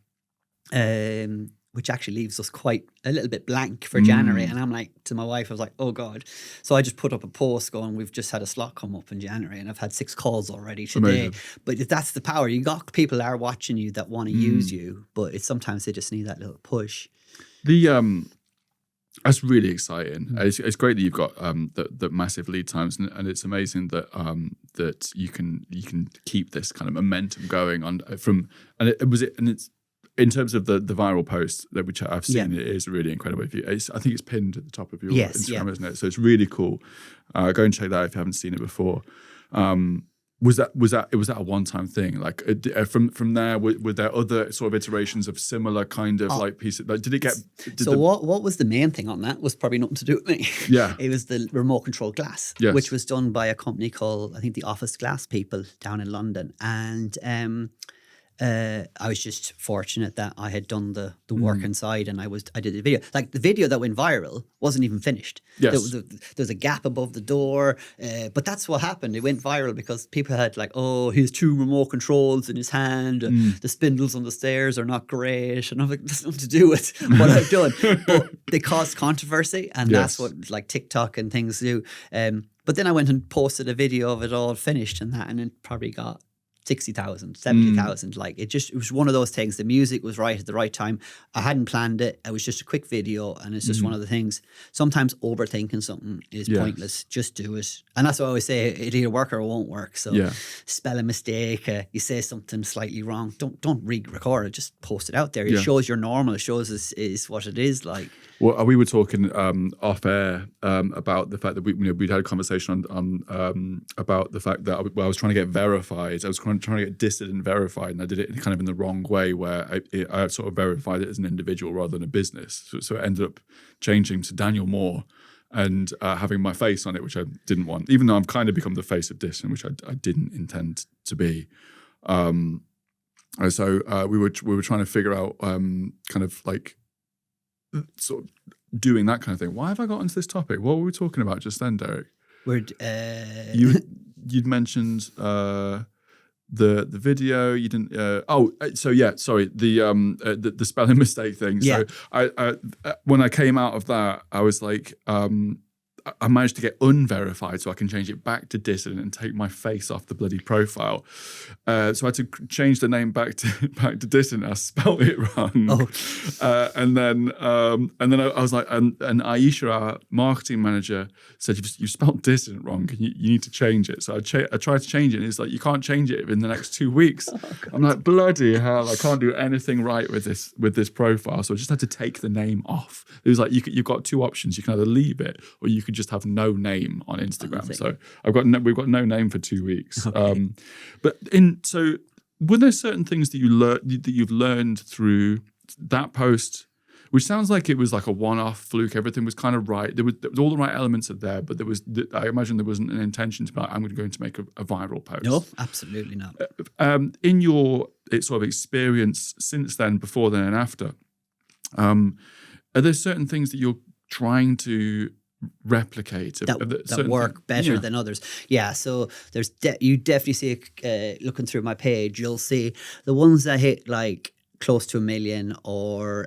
which actually leaves us quite a little bit blank for January. And I'm like, to my wife, I was like, oh God. So I just put up a post going, we've just had a slot come up in January, and I've had 6 calls already today. Amazing. But that's the power. You got people that are watching you that want to use you, but it's sometimes they just need that little push. That's really exciting. It's great that you've got the massive lead times, and it's amazing that that you can keep this kind of momentum going on and it's in terms of the viral post that which I've seen. It is really incredible. I think it's pinned at the top of your Instagram, isn't it? So it's really cool. Go and check that out if you haven't seen it before. Was that a one-time thing? Like from there, were there other sort of iterations of similar kind of like pieces? Like, what was the main thing on that was probably nothing to do with me. Yeah, it was the remote control glass, which was done by a company called, I think, the Office Glass people down in London, and I was just fortunate that I had done the work inside, and I did the video. Like the video that went viral wasn't even finished. Yes. There's a gap above the door, but that's what happened. It went viral because people had like, oh, he has 2 remote controls in his hand, and the spindles on the stairs are not great, and I'm like, that's nothing to do with what I've done. But they caused controversy, and that's what like TikTok and things do. But then I went and posted a video of it all finished and it probably got 60,000, 70,000. Like it was one of those things. The music was right at the right time. I hadn't planned it. It was just a quick video, and it's just one of the things. Sometimes overthinking something is pointless. Just do it. And that's what I always say. It'll either work or it won't work. So spelling mistake, you say something slightly wrong, don't re-record it. Just post it out there. It shows you're normal. It shows is what it is like. Well, we were talking off air about the fact that we'd had a conversation on about the fact that I was trying to get verified. I was trying to get dissident verified, and I did it kind of in the wrong way, where I sort of verified it as an individual rather than a business. So it ended up changing to Daniel Moore and having my face on it, which I didn't want, even though I've kind of become the face of dissident, which I didn't intend to be. So we were trying to figure out kind of like sort of doing that kind of thing. Why have I got into this topic? What were we talking about just then, Derek? You'd mentioned the video. You didn't. Sorry. The spelling mistake thing. Yeah. So I when I came out of that, I was like, I managed to get unverified, so I can change it back to dissident and take my face off the bloody profile. So I had to change the name back to dissident. I spelled it wrong. And then I was like, and Aisha, our marketing manager, said you spelled dissident wrong. You need to change it. So I tried to change it, and it's like, you can't change it in the next 2 weeks. I'm like, bloody hell! I can't do anything right with this profile. So I just had to take the name off. It was like you've got 2 options. You can either leave it, or you could just have no name on Instagram. So we've got no name for 2 weeks. Okay. So were there certain things that you've learned through that post, which sounds like it was like a one-off fluke? Everything was kind of right. There was all the right elements are there, but I imagine there wasn't an intention to be like, I'm going to make a viral post. No, absolutely not. In your sort of experience since then, before then and after, are there certain things that you're trying to replicate that work better than others? Yeah, so there's you definitely see looking through my page, you'll see the ones that hit like close to 1 million or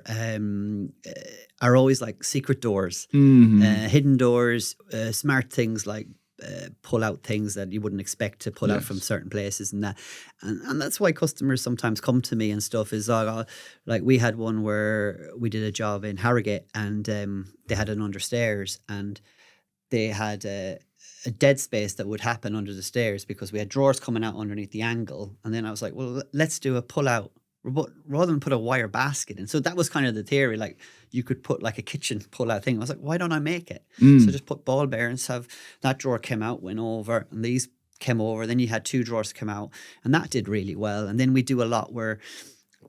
are always like secret doors, hidden doors, smart things like pull out things that you wouldn't expect to pull out from certain places, and that's why customers sometimes come to me and stuff. Is like we had one where we did a job in Harrogate, and they had an understairs, and they had a dead space that would happen under the stairs because we had drawers coming out underneath the angle. And then I was like, well, let's do a pull out rather than put a wire basket in. So that was kind of the theory, like you could put like a kitchen pull out thing. I was like, why don't I make it? So just put ball bearings, have that drawer came out, went over, and these came over. Then you had 2 drawers come out, and that did really well. And then we do a lot where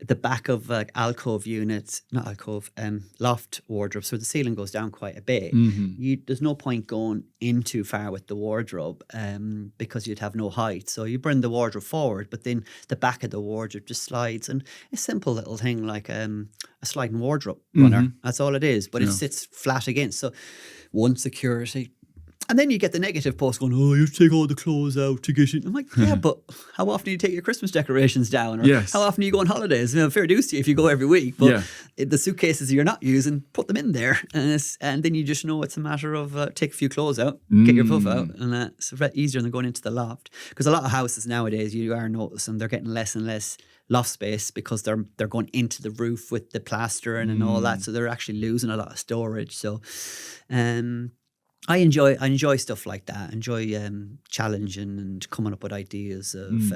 the back of alcove units, not alcove, loft wardrobes, where the ceiling goes down quite a bit. There's no point going in too far with the wardrobe because you'd have no height. So you bring the wardrobe forward, but then the back of the wardrobe just slides. And a simple little thing like a sliding wardrobe runner, that's all it is. But it sits flat against. So one, security. And then you get the negative post going, oh, you have to take all the clothes out to get it. I'm like, yeah, but how often do you take your Christmas decorations down? Or Yes. how often do you go on holidays? Fair dues to you if you go every week. But Yeah. the suitcases you're not using, put them in there. And then you just know it's a matter of take a few clothes out, get your puff out. And it's a bit easier than going into the loft. Because a lot of houses nowadays, you are noticing they're getting less and less loft space because they're going into the roof with the plastering and all that. So they're actually losing a lot of storage. So I enjoy stuff like that. I enjoy challenging and coming up with ideas of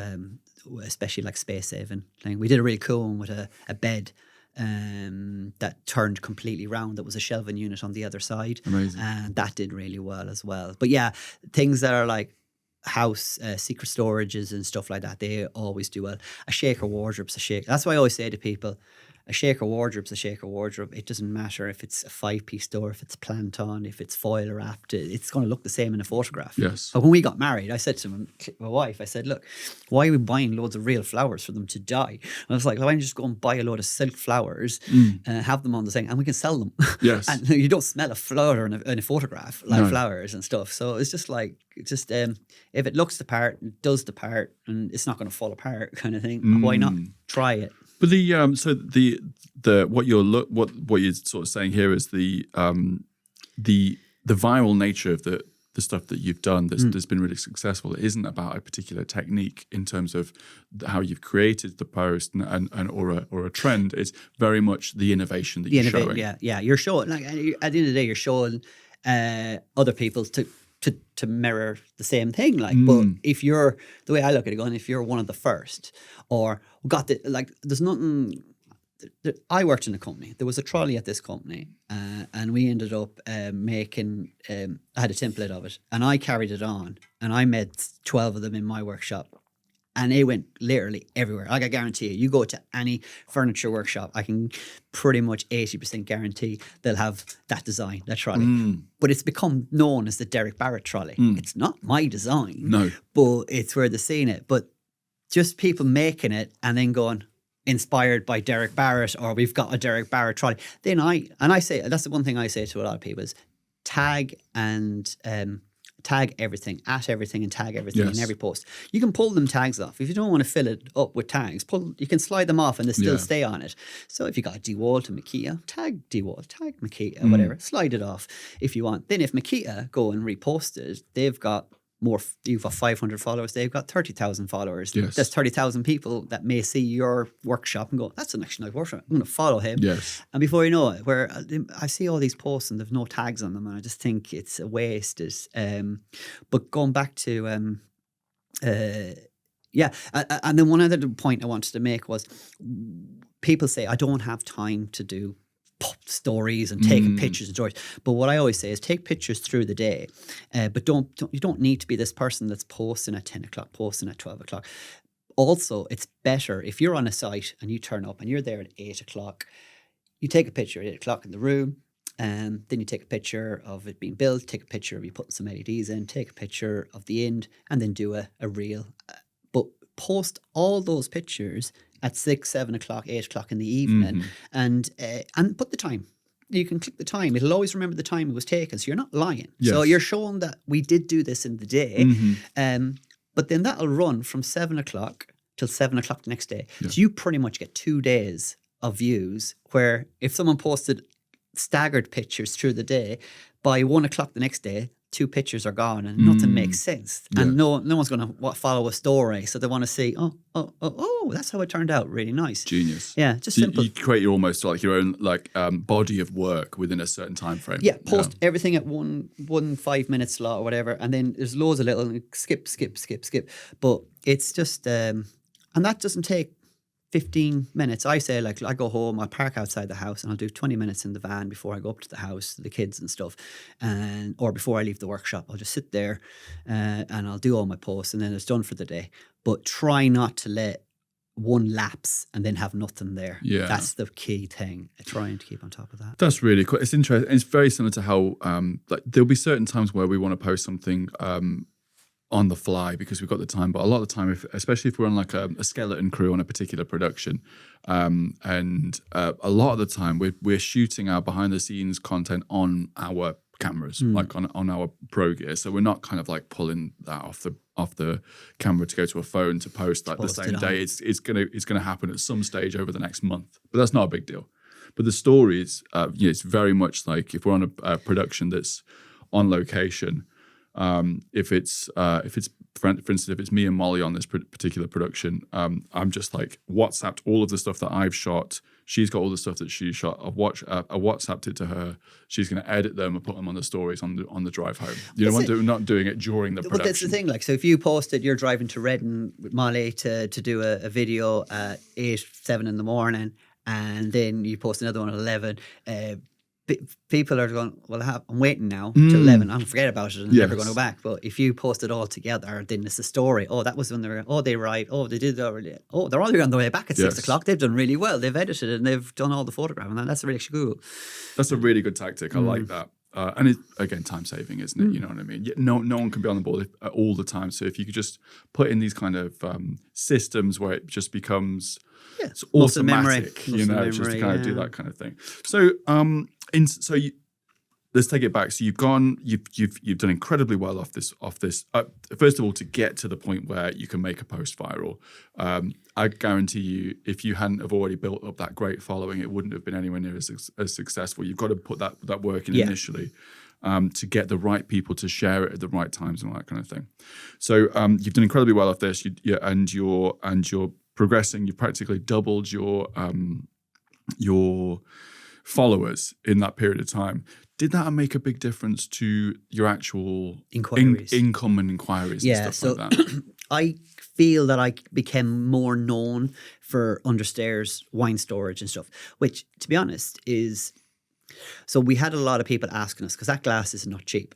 especially like space saving. Like we did a really cool one with a bed that turned completely round. That was a shelving unit on the other side. Amazing. And that did really well as well. But yeah, things that are like house secret storages and stuff like that, they always do well. A shaker wardrobe's a shaker. That's why I always say to people, a shaker wardrobe's a shaker wardrobe. It doesn't matter if it's a 5-piece door, if it's plant on, if it's foil wrapped. It's going to look the same in a photograph. Yes. But when we got married, I said to my wife, I said, look, why are we buying loads of real flowers for them to die? And I was like, why don't you just go and buy a load of silk flowers, have them on the thing, and we can sell them. Yes. And you don't smell a flower in a photograph, like flowers and stuff. So it's just like, if it looks the part, it does the part, and it's not going to fall apart kind of thing, why not try it? But the what you're sort of saying here is the viral nature of the stuff that you've done that's been really successful. It isn't about a particular technique in terms of how you've created the post and or a trend. It's very much the innovation that you're showing. Yeah. You're showing, like, at the end of the day, you're showing other people to mirror the same thing. Like, but if you're, the way I look at it, going, if you're one of the first, or there's nothing. I worked in a company. There was a trolley at this company, and we ended up making. I had a template of it, and I carried it on, and I made 12 of them in my workshop, and they went literally everywhere. Like, I guarantee you go to any furniture workshop, I can pretty much 80% guarantee they'll have that design, that trolley. But it's become known as the Derek Barrett trolley. It's not my design, No, but it's where they're seeing it. But just people making it and then going, inspired by Derek Barrett, or we've got a Derek Barrett trolley. Then I say, that's the one thing I say to a lot of people is tag and tag everything, at everything, and tag everything in every post. You can pull them tags off. If you don't want to fill it up with tags, you can slide them off and they still stay on it. So if you got DeWalt to Makita, tag DeWalt, tag Makita, whatever, slide it off if you want. Then if Makita go and repost it, they've got you've got 500 followers, they've got 30,000 followers. Yes. There's 30,000 people that may see your workshop and go, that's an actually nice workshop, I'm going to follow him. Yes. And before you know it, where I see all these posts and there's no tags on them, and I just think it's a waste. But going back to and then one other point I wanted to make was, people say I don't have time to do stories and taking pictures and stories. But what I always say is take pictures through the day, but you don't need to be this person that's posting at 10 o'clock, posting at 12 o'clock. Also, it's better if you're on a site and you turn up and you're there at 8 o'clock, you take a picture at 8 o'clock in the room, and then you take a picture of it being built, take a picture of you putting some LEDs in, take a picture of the end, and then do a reel. But post all those pictures at 6, 7 o'clock, 8 o'clock in the evening, and put the time. You can click the time. It'll always remember the time it was taken, so you're not lying. Yes. So you're showing that we did do this in the day, but then that'll run from 7 o'clock till 7 o'clock the next day. Yeah. So you pretty much get 2 days of views, where if someone posted staggered pictures through the day, by 1 o'clock the next day, 2 pictures are gone and nothing makes sense. And no one's going to follow a story. So they want to see, oh, that's how it turned out. Really nice. Genius. Yeah, just So simple. you create almost like your own body of work within a certain time frame. Yeah, post everything at one 5-minute slot or whatever. And then there's loads of little skip. But it's just, and that doesn't take 15 minutes. I say, like, I go home, I park outside the house and I'll do 20 minutes in the van before I go up to the house, the kids and stuff. Or before I leave the workshop, I'll just sit there and I'll do all my posts, and then it's done for the day. But try not to let one lapse and then have nothing there. Yeah. That's the key thing. Trying to keep on top of that. That's really cool. It's interesting. It's very similar to how there'll be certain times where we want to post something on the fly because we've got the time, but a lot of the time, especially if we're on like a skeleton crew on a particular production, and a lot of the time we're shooting our behind the scenes content on our cameras, like on our pro gear. So we're not kind of like pulling that off the camera to go to a phone to post like the same day. It's gonna happen at some stage over the next month, but that's not a big deal. But the stories, it's very much like if we're on a production that's on location. If it's for instance, if it's me and Molly on this particular production, I'm just like WhatsApped all of the stuff that I've shot. She's got all the stuff that she shot. I WhatsApped it to her. She's going to edit them and put them on the stories on the drive home. We're not doing it during the production. But that's the thing. Like, so if you posted, you're driving to Redden with Molly to do a video at 7 in the morning, and then you post another one at 11. People are going, well, I'm waiting now till 11. I'm forget about it and never going to go back. But if you post it all together, then it's a story. Oh, that was when they were, they write. Oh, they did it already. Oh, they're already on the way back at 6 o'clock. They've done really well. They've edited it and they've done all the photographing. And that's really cool. That's a really good tactic. I like that. And it, again, time saving, isn't it? You know what I mean? No one can be on the ball all the time. So if you could just put in these kind of systems where it just becomes it's automatic, just to kind of do that kind of thing. So, let's take it back. So you've done incredibly well off this. First of all, to get to the point where you can make a post viral, I guarantee you, if you hadn't have already built up that great following, it wouldn't have been anywhere near as successful. You've got to put that work in initially to get the right people to share it at the right times and all that kind of thing. So you've done incredibly well off this, and you're progressing. You've practically doubled your followers in that period of time. Did that make a big difference to your actual income and inquiries and stuff like that? I feel that I became more known for understairs wine storage and stuff, which, to be honest, is... So we had a lot of people asking us, because that glass is not cheap.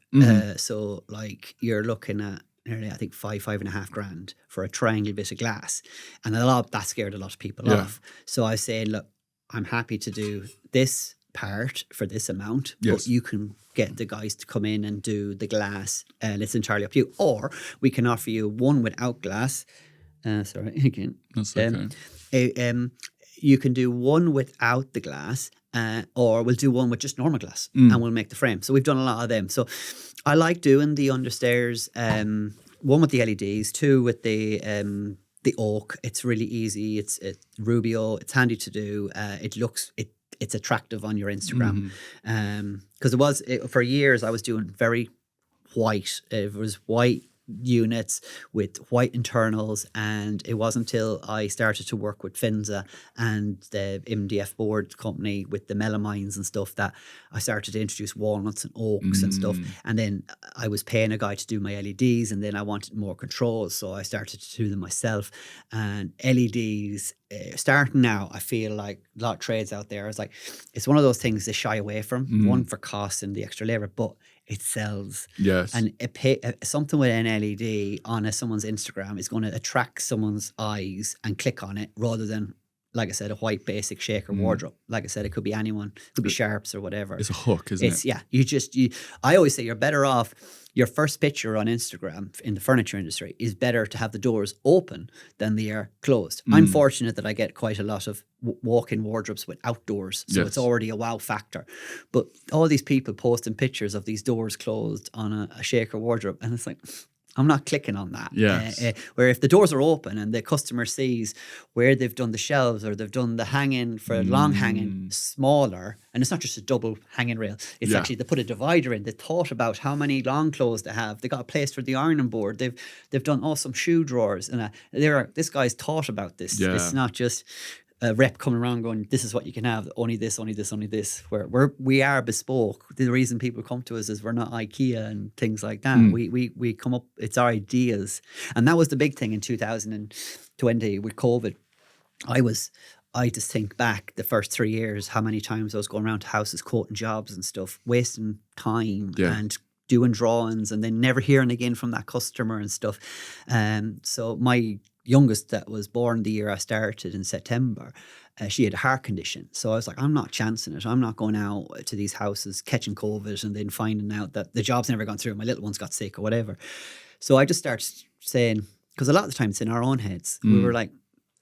So like you're looking at nearly, I think, $5.5 grand for a triangle bit of glass. And that scared a lot of people off. So I was saying, look, I'm happy to do this part for this amount, but you can get the guys to come in and do the glass, and it's entirely up to you. Or we can offer you one without glass. Sorry, again. That's okay. You can do one without the glass, or we'll do one with just normal glass, and we'll make the frame. So we've done a lot of them. So I like doing the understairs, one with the LEDs, two with the oak. It's really easy. It's Rubio. It's handy to do. It's attractive on your Instagram. Because for years I was doing very white. It was white units with white internals, and it wasn't until I started to work with Finza and the MDF board company with the melamines and stuff that I started to introduce walnuts and oaks and stuff. And then I was paying a guy to do my LEDs, and then I wanted more controls, so I started to do them myself. And LEDs, starting now, I feel like a lot of trades out there, it's one of those things they shy away from. One, for cost and the extra labor, but it sells. Yes. And something with an LED on someone's Instagram is going to attract someone's eyes and click on it, rather than, like I said, a white basic shaker wardrobe. Like I said, it could be anyone. It could be Sharps or whatever. It's a hook, isn't it? Yeah. I always say you're better off. Your first picture on Instagram in the furniture industry is better to have the doors open than they are closed. I'm fortunate that I get quite a lot of walk-in wardrobes with outdoors, so it's already a wow factor. But all these people posting pictures of these doors closed on a shaker wardrobe, and it's like, I'm not clicking on that. Yes. Where if the doors are open and the customer sees where they've done the shelves, or they've done the hanging for long hanging smaller, and it's not just a double hanging rail, it's actually, they put a divider in. They thought about how many long clothes they have. They got a place for the ironing board. They've done awesome shoe drawers, and this guy's thought about this. It's not just a rep coming around going, this is what you can have, only this, only this, only this. We are bespoke. The reason people come to us is we're not IKEA and things like that. We come up, it's our ideas. And that was the big thing in 2020 with COVID. I just think back the first 3 years, how many times I was going around to houses, quoting jobs and stuff, wasting time and doing drawings, and then never hearing again from that customer and stuff. So my youngest, that was born the year I started in September, she had a heart condition. So I was like, I'm not chancing it. I'm not going out to these houses, catching COVID, and then finding out that the job's never gone through. My little one's got sick or whatever. So I just started saying, because a lot of the time it's in our own heads. We were like,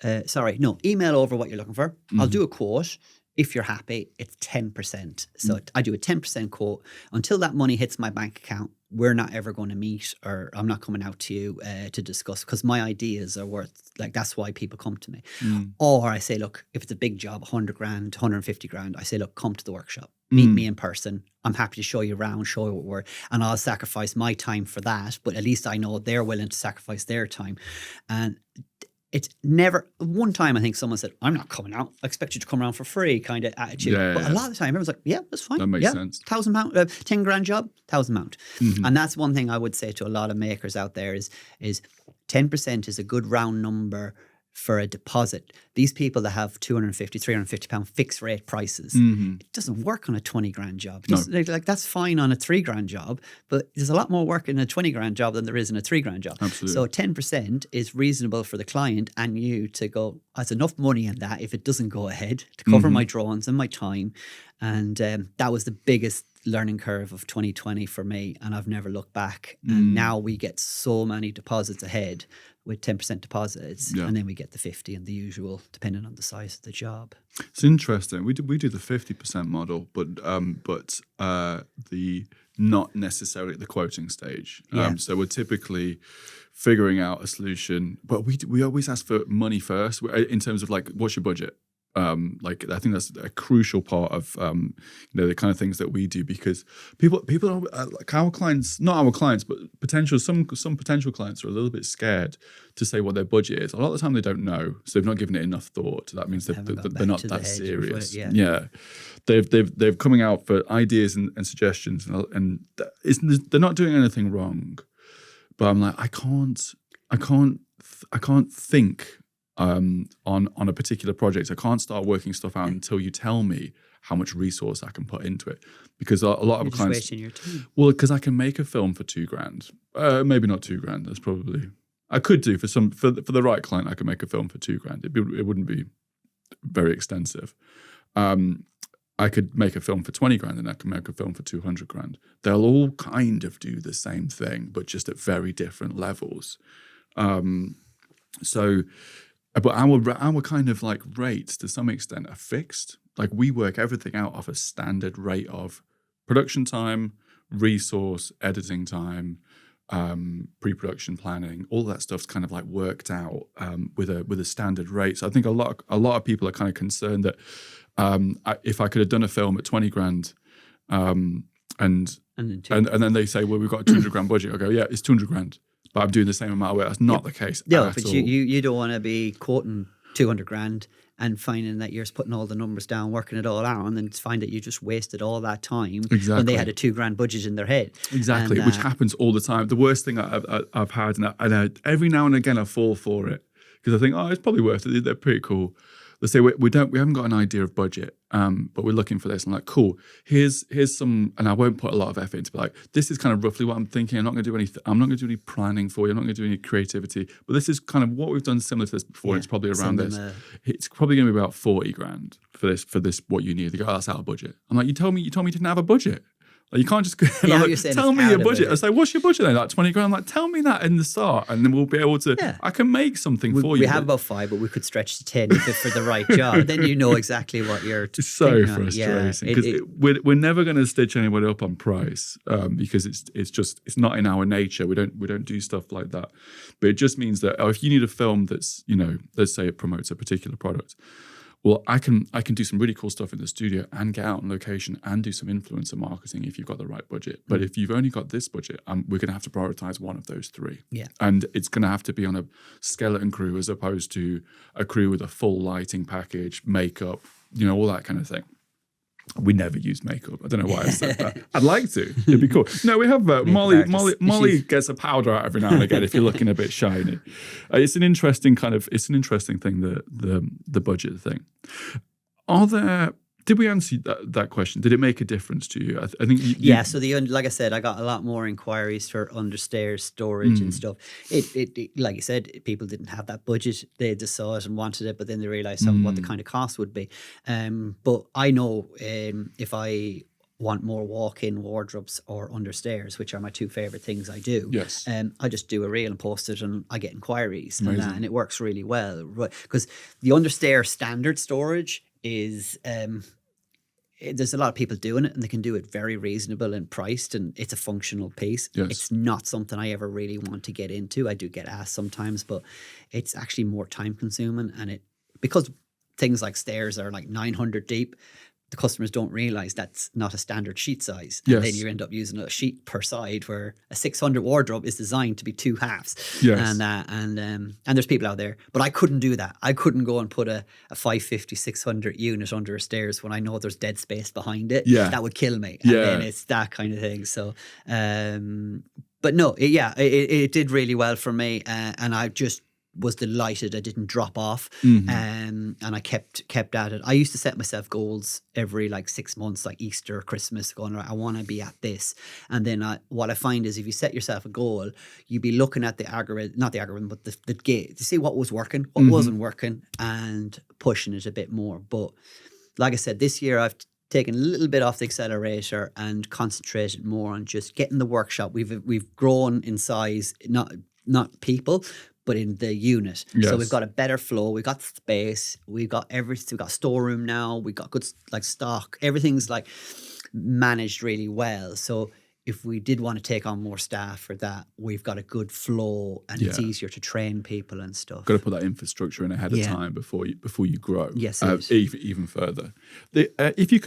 email over what you're looking for. I'll do a quote. if you're happy, it's 10%. So I do a 10% quote. Until that money hits my bank account, we're not ever going to meet, or I'm not coming out to you to discuss, because my ideas are worth, like, that's why people come to me. Or I say, look, if it's a big job, 100 grand, 150 grand, I say, look, come to the workshop, meet me in person. I'm happy to show you around, show you what we're, and I'll sacrifice my time for that. But at least I know they're willing to sacrifice their time. And it's never, one time I think someone said, I'm not coming out, I expect you to come around for free kind of attitude. But a lot of the time everyone's like, yeah, that's fine. That makes sense. £1,000, 10 grand job, £1,000. And that's one thing I would say to a lot of makers out there is 10% is a good round number for a deposit. These people that have £250, £350 fixed rate prices, it doesn't work on a 20 grand job. Like, that's fine on a 3 grand job, but there's a lot more work in a 20 grand job than there is in a 3 grand job. Absolutely. So 10% is reasonable for the client and you to go, that's enough money in that if it doesn't go ahead to cover my drawings and my time. And that was the biggest learning curve of 2020 for me, and I've never looked back. And now we get so many deposits ahead with 10% deposits, and then we get the 50 and the usual, depending on the size of the job. It's interesting. We do the 50% model, but the not necessarily at the quoting stage. So we're typically figuring out a solution, but we always ask for money first in terms of, like, what's your budget? Like, I think that's a crucial part of the kind of things that we do, because people are like, our clients, not our clients, but some potential clients are a little bit scared to say what their budget is. A lot of the time they don't know, so they've not given it enough thought. That means they're not that serious. They're coming out for ideas and suggestions, and they're not doing anything wrong. But I'm like, I can't think. On a particular project, I can't start working stuff out until you tell me how much resource I can put into it. Because a lot of clients, wasting your time. Well, because I can make a film for £2,000, maybe not £2,000. That's probably, I could do for the right client. I could make a film for £2,000. It wouldn't be very extensive. I could make a film for 20 grand, and I can make a film for 200 grand. They'll all kind of do the same thing, but just at very different levels. But our kind of, like, rates to some extent are fixed. Like, we work everything out off a standard rate of production time, resource, editing time, pre-production planning. All that stuff's kind of, like, worked out with a standard rate. So I think a lot of people are kind of concerned that if I could have done a film at 20 grand, and then they say, well, we've got a 200 grand budget. I go, yeah, it's 200 grand. But I'm doing the same amount of work. That's not the case. No, but you don't want to be quoting 200 grand and finding that you're putting all the numbers down, working it all out, and then find that you just wasted all that time when they had a 2 grand budget in their head. Exactly, which happens all the time. The worst thing I've had, and every now and again I fall for it, because I think, oh, it's probably worth it. They're pretty cool. They say we haven't got an idea of budget, but we're looking for this. I'm like, cool. Here's some, and I won't put a lot of effort into. But, like, this is kind of roughly what I'm thinking. I'm not going to do anything. I'm not going to do any planning for you. I'm not going to do any creativity. But this is kind of what we've done similar to this before. And it's probably around this. It's probably going to be about 40 grand for this. What you need. They go, oh, that's out of budget. I'm like, you told me you didn't have a budget. Like, you can't just go, like, tell me your budget. I say, what's your budget then? Like 20 grand? I'm like, tell me that in the start, and then we'll be able to, I can make something for you. We have about 5, but we could stretch to 10 if it's for the right job. Then you know exactly what you're It's so frustrating, because we're never going to stitch anybody up on price, because it's not in our nature. We don't do stuff like that. But it just means that if you need a film that's, let's say it promotes a particular product, well, I can do some really cool stuff in the studio and get out on location and do some influencer marketing if you've got the right budget. But if you've only got this budget, we're going to have to prioritize one of those 3. Yeah. And it's going to have to be on a skeleton crew as opposed to a crew with a full lighting package, makeup, all that kind of thing. We never use makeup. I don't know why I said that. I'd like to. It'd be cool. No, we have Molly gets a powder out every now and again if you're looking a bit shiny. It's an interesting thing, the budget thing. Did we answer that question? Did it make a difference to you? I think So like I said, I got a lot more inquiries for understairs storage and stuff. It like you said, people didn't have that budget. They just saw it and wanted it, but then they realized what the kind of cost would be. But I know if I want more walk-in wardrobes or understairs, which are my 2 favorite things I do. Yes. I just do a reel and post it, and I get inquiries, and it works really well. Because the understair standard storage is there's a lot of people doing it and they can do it very reasonable and priced, and it's a functional piece. Yes. It's not something I ever really want to get into. I do get asked sometimes, but it's actually more time consuming, and because things like stairs are like 900 deep, the customers don't realize that's not a standard sheet size. And then you end up using a sheet per side, where a 600 wardrobe is designed to be 2 halves. Yes. And there's people out there, but I couldn't do that. I couldn't go and put a 550, 600 unit under a stairs when I know there's dead space behind it. Yeah. That would kill me. And then it's that kind of thing. So, but no, it did really well for me. And I just was delighted I didn't drop off. And I kept at it. I used to set myself goals every like 6 months, like Easter, Christmas, going, right, I want to be at this. And then what I find is if you set yourself a goal, you be looking at the algorithm, not the algorithm, but the gate to see what was working, what wasn't working, and pushing it a bit more. But like I said, this year I've taken a little bit off the accelerator and concentrated more on just getting the workshop. We've grown in size, not people, but in the unit. Yes. So we've got a better flow. We've got space. We've got everything. We've got storeroom now. We've got good like stock. Everything's like managed really well. So if we did want to take on more staff for that, we've got a good flow, and it's easier to train people and stuff. Got to put that infrastructure in ahead of time before you grow. Yes, even further. If you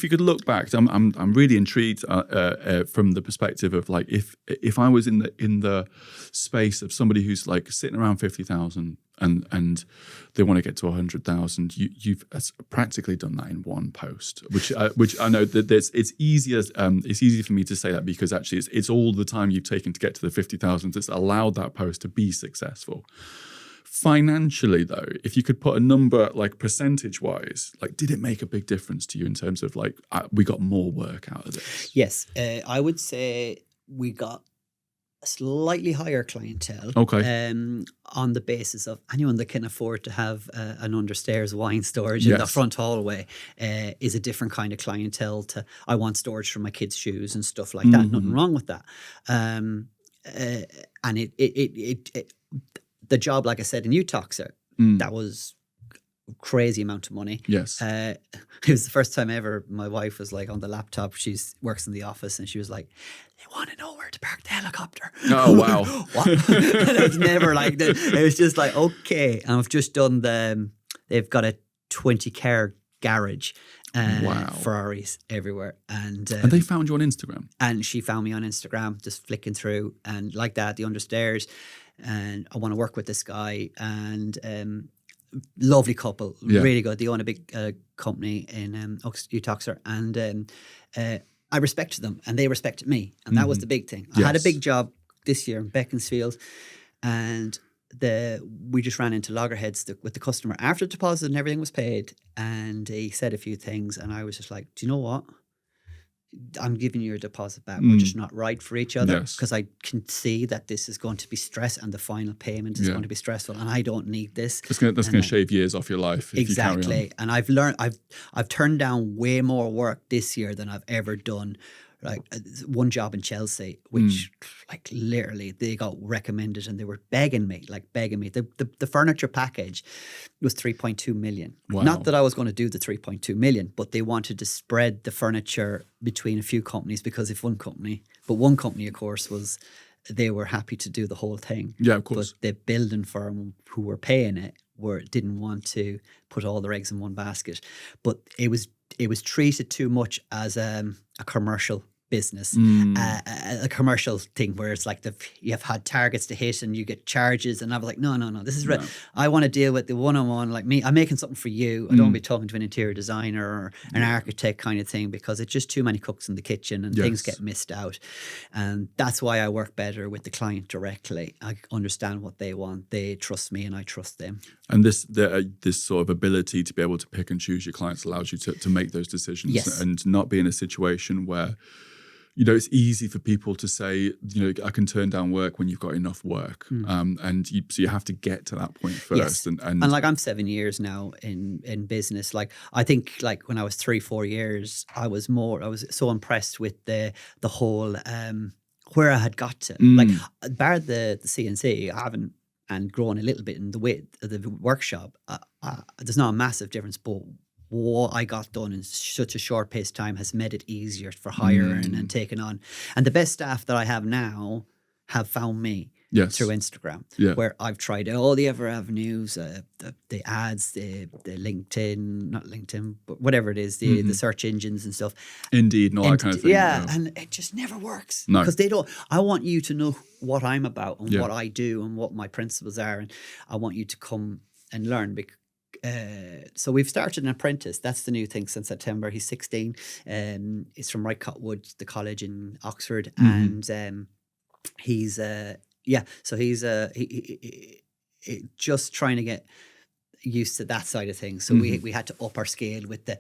could look back, I'm really intrigued from the perspective of like if I was in the space of somebody who's like sitting around 50,000 and they want to get to 100,000, you've practically done that in one post, which I know that it's easier for me to say that because actually it's all the time you've taken to get to the 50,000 that's allowed that post to be successful. Financially, though, if you could put a number, like percentage-wise, like did it make a big difference to you in terms of like we got more work out of this? Yes, I would say we got a slightly higher clientele. Okay. On the basis of anyone that can afford to have an understairs wine storage in the front hallway is a different kind of clientele to I want storage for my kids' shoes and stuff like that. Nothing wrong with that. And it the job, like I said, in Utoxer, that was a crazy amount of money. Yes. It was the first time ever my wife was like on the laptop. She works in the office and she was like, they want to know where to park the helicopter. Oh, wow. What? And it was never like that. It was just like, okay. And I've just done they've got a 20-car garage. Ferraris everywhere. And they found you on Instagram? And she found me on Instagram, just flicking through and like that, the understairs. And I want to work with this guy, and lovely couple, really good. They own a big company in Utoxer, and I respected them and they respected me, and that was the big thing. I had a big job this year in Beaconsfield, and we just ran into loggerheads with the customer after the deposit and everything was paid, and he said a few things, and I was just like, do you know what? I'm giving you your deposit back. We're just not right for each other, because I can see that this is going to be stress, and the final payment is going to be stressful, and I don't need this. That's going to shave years off your life. Exactly. If you carry on. And I've learned, I've turned down way more work this year than I've ever done. Like one job in Chelsea, which like literally they got recommended and they were begging me. The furniture package was 3.2 million. Wow. Not that I was going to do the 3.2 million, but they wanted to spread the furniture between a few companies because of one company. But one company, of course, they were happy to do the whole thing. Yeah, of course. But the building firm who were paying it didn't want to put all their eggs in one basket. But it was treated too much as a commercial business, a commercial thing where it's like you have had targets to hit and you get charges, and I was like, no, this is right. I want to deal with the one-on-one, like me. I'm making something for you. I don't want to be talking to an interior designer or an architect kind of thing, because it's just too many cooks in the kitchen and things get missed out. And that's why I work better with the client directly. I understand what they want. They trust me and I trust them. And this sort of ability to be able to pick and choose your clients allows you to make those decisions and not be in a situation where, you know, it's easy for people to say, you know, I can turn down work when you've got enough work. So you have to get to that point first. Yes. And like I'm 7 years now in business. Like I think like when I was 3-4 years, I was so impressed with the whole where I had got to. Like bar the CNC, I haven't, and grown a little bit in the width of the workshop, there's not a massive difference, but what I got done in such a short pace of time has made it easier for hiring and taking on. And the best staff that I have now have found me through Instagram, where I've tried all the other avenues, the ads, the LinkedIn, not LinkedIn, but whatever it is, the search engines and stuff. Indeed, and all that kind of thing. Yeah, and it just never works. No. Because they don't, I want you to know what I'm about and what I do and what my principles are. And I want you to come and learn. So we've started an apprentice. That's the new thing since September. He's 16. He's from Rycott Wood, the college in Oxford. And he's... so he's just trying to get used to that side of things. So we had to up our scale with the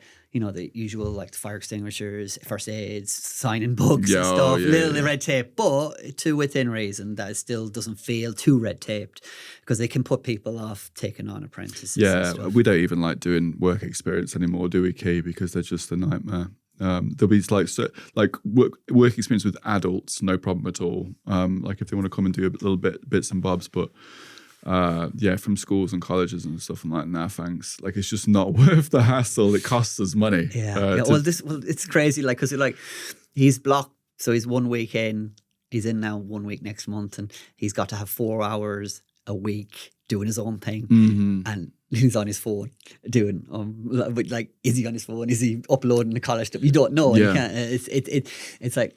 usual, like the fire extinguishers, first aids, signing books and stuff, little red tape, but to within reason that it still doesn't feel too red taped, because they can put people off taking on apprentices. Yeah, we don't even like doing work experience anymore, do we, Key? Because they're just a nightmare. There'll be work experience with adults, no problem at all. Like if they want to come and do a little bits and bobs, but from schools and colleges and stuff, I'm like, nah, thanks. Like it's just not worth the hassle. It costs us money. It's crazy. Like because he's blocked, so he's 1 week in. He's in now 1 week next month, and he's got to have 4 hours a week doing his own thing, and he's on his phone doing like, is he on his phone? Is he uploading the college stuff? You don't know. You can't, it's like,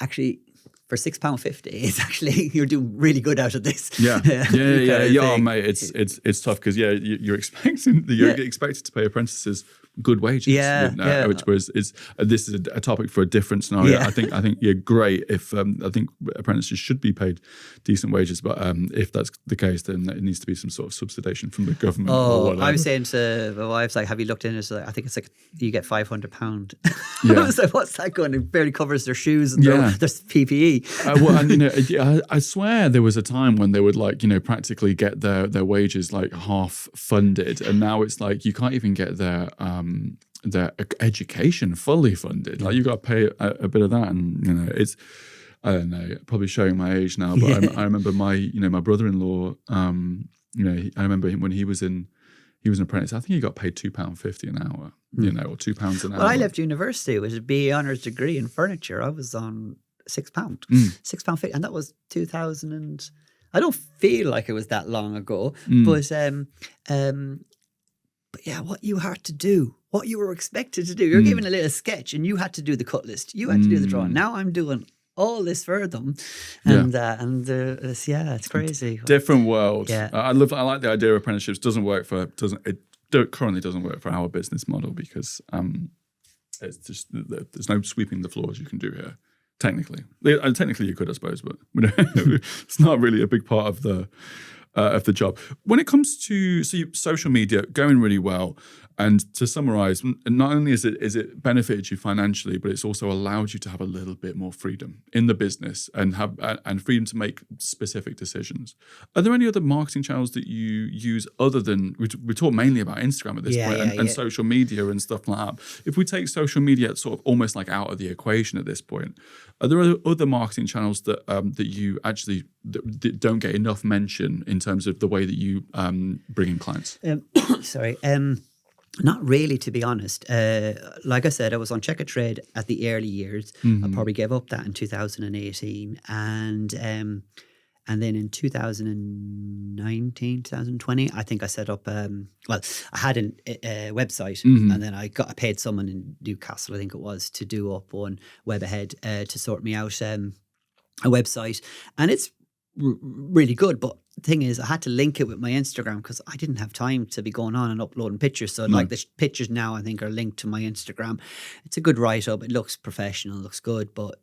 actually for £6.50, it's actually, you're doing really good out of this. Mate, it's tough because you're expected to pay apprentices good wages. Which was this is a topic for a different scenario. I think you're great if I think apprentices should be paid decent wages, but if that's the case, then it needs to be some sort of subsidization from the government. Or whatever. I was saying to my wife, like, have you looked into it? I think it's like you get £500. I was like, what's that going? It barely covers their shoes and their PPE. And I swear there was a time when they would practically get their wages like half funded, and now it's like you can't even get their education fully funded. Like you got to pay a bit of that, and it's, I don't know, probably showing my age now, but I remember my brother-in-law. I remember him when he was an apprentice. I think he got paid £2.50 an hour, or £2 an hour. Well, I left university with a BA honours degree in furniture. I was on £6, £6.50, and that was 2000. And I don't feel like it was that long ago, but yeah, what you had to do, what you were expected to do. You're given a little sketch and you had to do the cut list. You had to do the drawing. Now I'm doing all this for them. And it's crazy. Different world. Yeah. I like the idea of apprenticeships. Currently doesn't work for our business model because it's just, there's no sweeping the floors you can do here. Technically you could, I suppose, but it's not really a big part of the job. When it comes to social media going really well, and to summarize, not only is it benefited you financially, but it's also allowed you to have a little bit more freedom in the business and freedom to make specific decisions. Are there any other marketing channels that you use other than, we talk mainly about Instagram at this point and social media and stuff like that. If we take social media sort of almost like out of the equation at this point, are there other marketing channels that you actually that don't get enough mention in terms of the way that you bring in clients? Not really, to be honest. Like I said, I was on Checker Trade at the early years. I probably gave up that in 2018. And then in 2019, 2020, I think I set up, I had a website and then I paid someone in Newcastle, I think it was, to do up one web ahead to sort me out a website. And it's really good, but the thing is, I had to link it with my Instagram because I didn't have time to be going on and uploading pictures. So like the pictures now, I think, are linked to my Instagram. It's a good write-up. It looks professional, looks good. But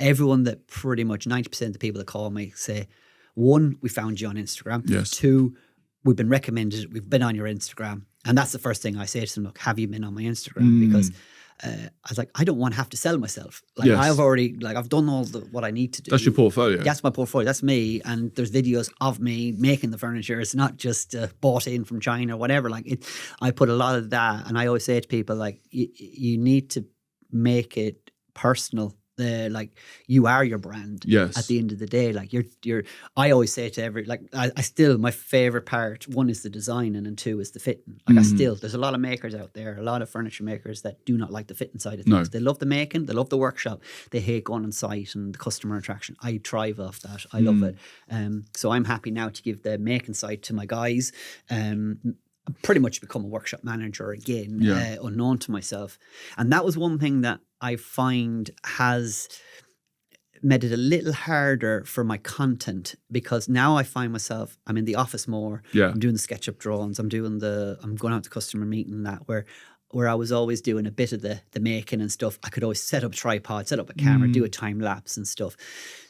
everyone that pretty much 90% of the people that call me say, 1, we found you on Instagram. Yes. 2, we've been recommended. We've been on your Instagram. And that's the first thing I say to them, look, have you been on my Instagram? Because I was like, I don't want to have to sell myself. Like I've already, I've done all what I need to do. That's your portfolio. That's my portfolio. That's me. And there's videos of me making the furniture. It's not just bought in from China or whatever. I put a lot of that. And I always say to people, you need to make it personal like you are your brand. Yes. At the end of the day, like you're. I always say to I still, my favorite part, one is the design, and then two is the fitting. Like there's a lot of makers out there, a lot of furniture makers that do not like the fitting side of things. They love the making, they love the workshop, they hate going on site and the customer interaction. I thrive off that. I love it. So I'm happy now to give the making side to my guys. Pretty much become a workshop manager again, unknown to myself. And that was one thing that I find has made it a little harder for my content, because now I find myself, I'm in the office more. I'm doing the SketchUp drawings. I'm going out to customer meeting, that where I was always doing a bit of the making and stuff. I could always set up a tripod, set up a camera, do a time lapse and stuff.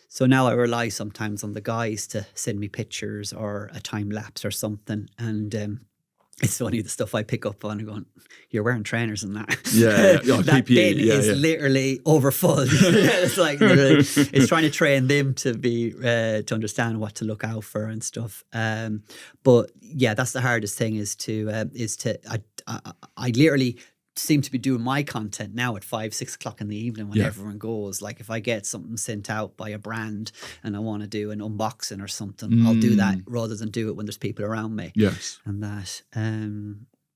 So now I rely sometimes on the guys to send me pictures or a time lapse or something. And it's funny, the stuff I pick up on and going, you're wearing trainers and that. That PPE, bin is literally overfull. It's like it's trying to train them to be to understand what to look out for and stuff. But yeah, that's the hardest thing is to I literally seem to be doing my content now at 5-6 o'clock in the evening when everyone goes. Like if I get something sent out by a brand and I want to do an unboxing or something, I'll do that rather than do it when there's people around me. Yes. And that.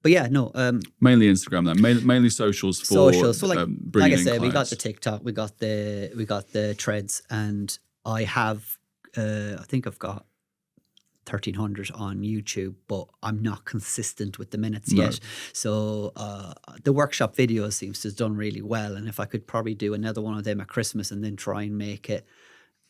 But yeah, no. Mainly Instagram then. Mainly socials for So like bringing I said, in we got clients. the TikTok, we got the threads, and I have I think I've got 1,300 on YouTube, but I'm not consistent with the minutes yet. So the workshop video seems to have done really well. And if I could probably do another one of them at Christmas and then try and make it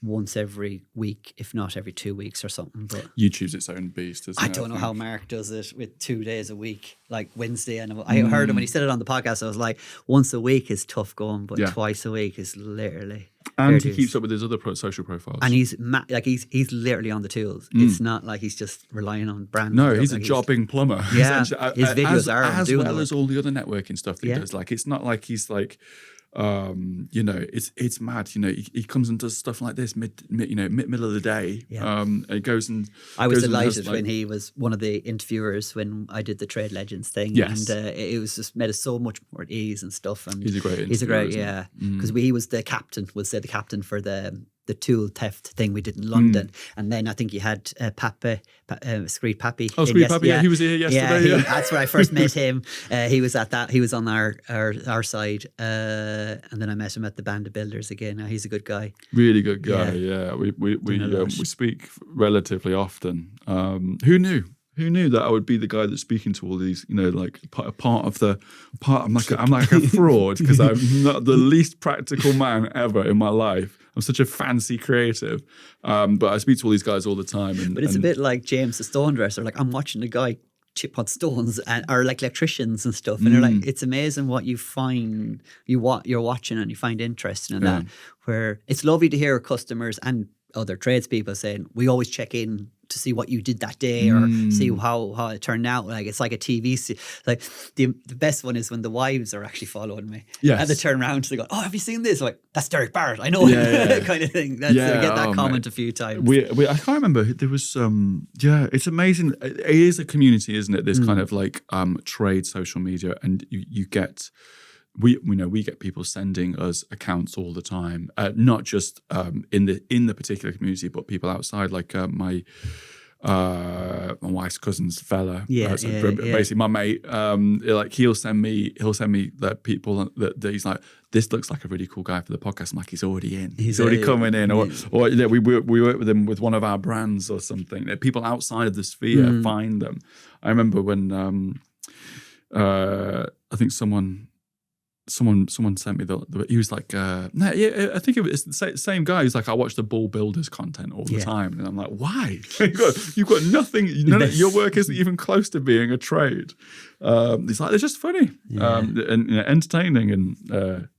once every week, if not every 2 weeks or something. But YouTube's its own beast, isn't it? I don't know how Mark does it with 2 days a week, like Wednesday. And I heard him when he said it on the podcast. I was like, once a week is tough going, but twice a week is literally. And he keeps up with his other social profiles. And he's literally on the tools. It's not like he's just relying on brands. No, he's a jobbing plumber. Yeah, his videos are as doing well it. as all the other networking stuff that he does. Like it's not like he's like, it's mad. He comes and does stuff like this middle of the day. It goes and I was delighted when he was one of the interviewers when I did the Trade Legends thing. Yes. And it was just made us so much more at ease and stuff. And he's a great interviewer, because he was the captain. Was the captain for the tool theft thing we did in London, and then I think you had Screed Pappy. Oh, Screed Pappy, he was here yesterday. Yeah, that's where I first met him. He was at that. He was on our side, and then I met him at the Band of Builders again. He's a good guy. Really good guy. Yeah, we speak relatively often. Who knew? Who knew that I would be the guy that's speaking to all these, like part. I'm like a fraud because I'm not the least practical man ever in my life. I'm such a fancy creative, but I speak to all these guys all the time. But it's a bit like James the stone dresser. Like I'm watching a guy chip on stones or like electricians and stuff, and they're like, it's amazing what you find, you're watching and you find interesting in that. Where it's lovely to hear customers and other tradespeople saying, we always check in to see what you did that day or see how it turned out. Like it's like a TV. Like the best one is when the wives are actually following me. Yes. And they turn around and they go, oh, have you seen this? I'm like, that's Derek Barrett. I know him. Kind of thing. I get that comment a few times. I can't remember. There was it's amazing. It is a community, isn't it? This kind of like trade social media, and you get. We get people sending us accounts all the time, not just in the particular community, but people outside. Like my wife's cousin's fella, basically my mate. Like he'll send me that people that he's like, this looks like a really cool guy for the podcast. I'm like, he's already in. He's already coming in, or we work with him with one of our brands or something. People outside of the sphere find them. I remember when I think someone sent me he was like, I think it was the same guy who's like, I watch the Ball Builders content all the time. And I'm like, why? You've got nothing, your work isn't even close to being a trade. It's like, they're just funny and entertaining. And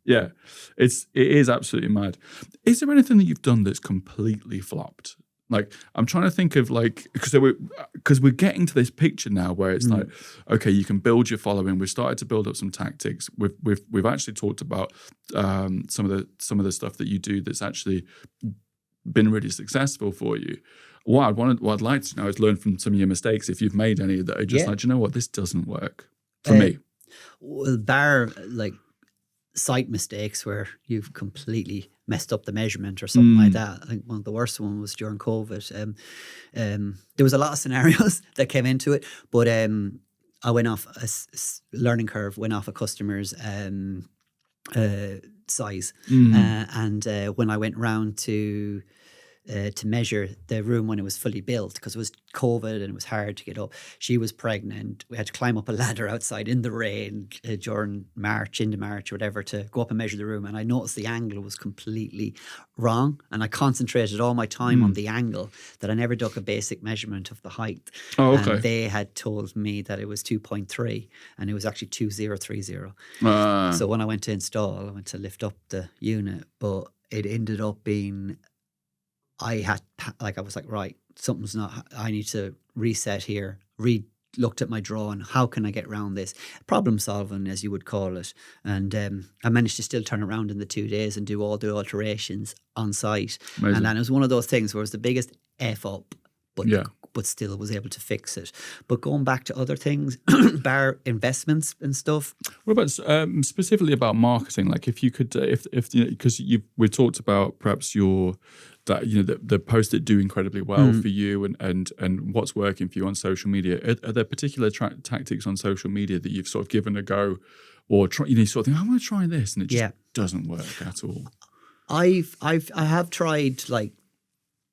it is absolutely mad. Is there anything that you've done that's completely flopped? Like, I'm trying to think of like, because we're getting to this picture now where it's like, okay, you can build your following. We've started to build up some tactics. We've actually talked about some of the stuff that you do that's actually been really successful for you. What I'd like to know is learn from some of your mistakes if you've made any that are just like, you know what, this doesn't work for me. Well, bar like site mistakes where you've completely messed up the measurement or something like that. I think one of the worst ones was during COVID. There was a lot of scenarios that came into it, but I went off learning curve, went off a customer's size. And when I went round to measure the room when it was fully built, because it was COVID and it was hard to get up. She was pregnant. We had to climb up a ladder outside in the rain during March, into March, or whatever, to go up and measure the room. And I noticed the angle was completely wrong. And I concentrated all my time on the angle, that I never took a basic measurement of the height. Oh, okay. And they had told me that it was 2.3 and it was actually 2030. So when I went to install, I went to lift up the unit, but it ended up being... I was like, right, something's not, I need to reset here, looked at my drawing, how can I get around this? Problem solving, as you would call it. And I managed to still turn around in the 2 days and do all the alterations on site. Amazing. And then it was one of those things where it was the biggest F up, but still was able to fix it. But going back to other things, bar investments and stuff. What about specifically about marketing? Like if you could, because we talked about perhaps the posts that do incredibly well for you and what's working for you on social media. Are there particular tactics on social media that you've sort of given a go, or you sort of think, I'm going to try this, and it just doesn't work at all? I have tried like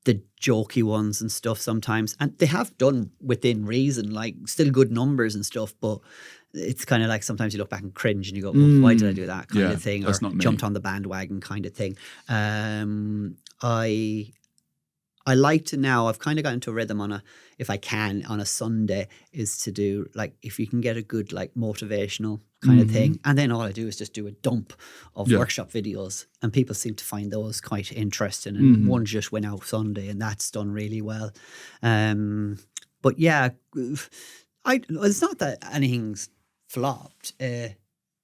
the jokey ones and stuff sometimes, and they have done within reason, like still good numbers and stuff, but it's kind of like sometimes you look back and cringe and you go, well, why did I do that kind of thing, or jumped on the bandwagon kind of thing. I like to now, I've kind of got into a rhythm if I can, on a Sunday, is to do like, if you can get a good like motivational kind of thing. And then all I do is just do a dump of workshop videos, and people seem to find those quite interesting. And one just went out Sunday and that's done really well. But yeah, it's not that anything's flopped.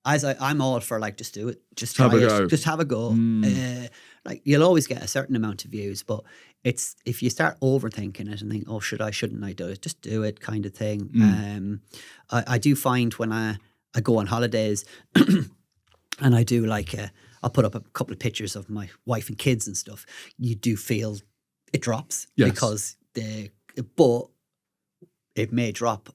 I'm all for like, just do it, just try it, just have a go. Like you'll always get a certain amount of views, but it's if you start overthinking it and think, oh, shouldn't I do it? Just do it, kind of thing. I do find when I go on holidays and I do like I'll put up a couple of pictures of my wife and kids and stuff. You do feel it drops because but it may drop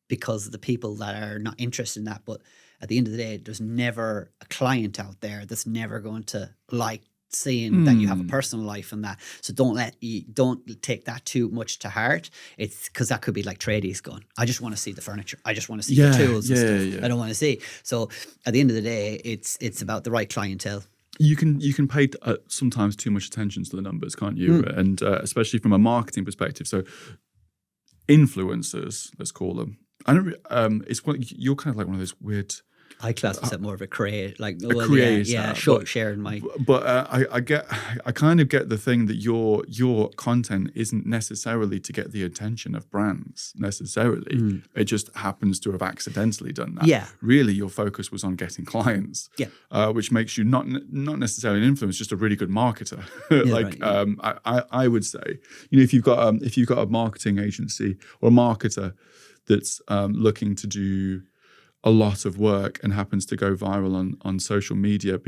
because of the people that are not interested in that. But at the end of the day, there's never a client out there that's never going to like seeing that you have a personal life and that. So don't take that too much to heart. It's because that could be like tradies going, I just want to see the furniture, I just want to see the tools and stuff. I don't want to see. So at the end of the day, it's about the right clientele. You can pay sometimes too much attention to the numbers, can't you? And especially from a marketing perspective. So influencers, let's call them. You're kind of like one of those weird. I class myself more of a creator, like sharing my. But I kind of get the thing that your content isn't necessarily to get the attention of brands necessarily. It just happens to have accidentally done that. Yeah, really, your focus was on getting clients. Yeah, which makes you not necessarily an influencer, just a really good marketer. I would say, if you've got a marketing agency or a marketer that's looking to do a lot of work and happens to go viral on social media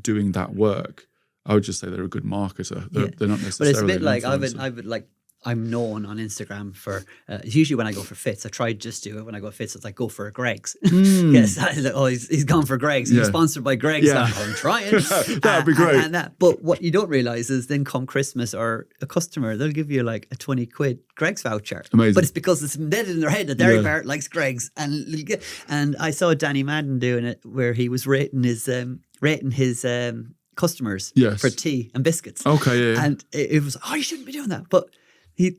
doing that work, I would just say they're a good marketer. They're not necessarily. But it's a bit like I would like. I'm known on Instagram for usually when I go for fits. I try just do it when I go for fits. It's like go for a Greg's. Yes, he's gone for Greg's. He's sponsored by Greg's. Yeah. I'm trying. That'd be great. But what you don't realize is then come Christmas or a customer, they'll give you like a 20 quid Greg's voucher. Amazing. But it's because it's embedded in their head that Derek Barrett likes Greg's. And I saw Danny Madden doing it where he was rating his customers for tea and biscuits. Okay, yeah. And it was, you shouldn't be doing that. But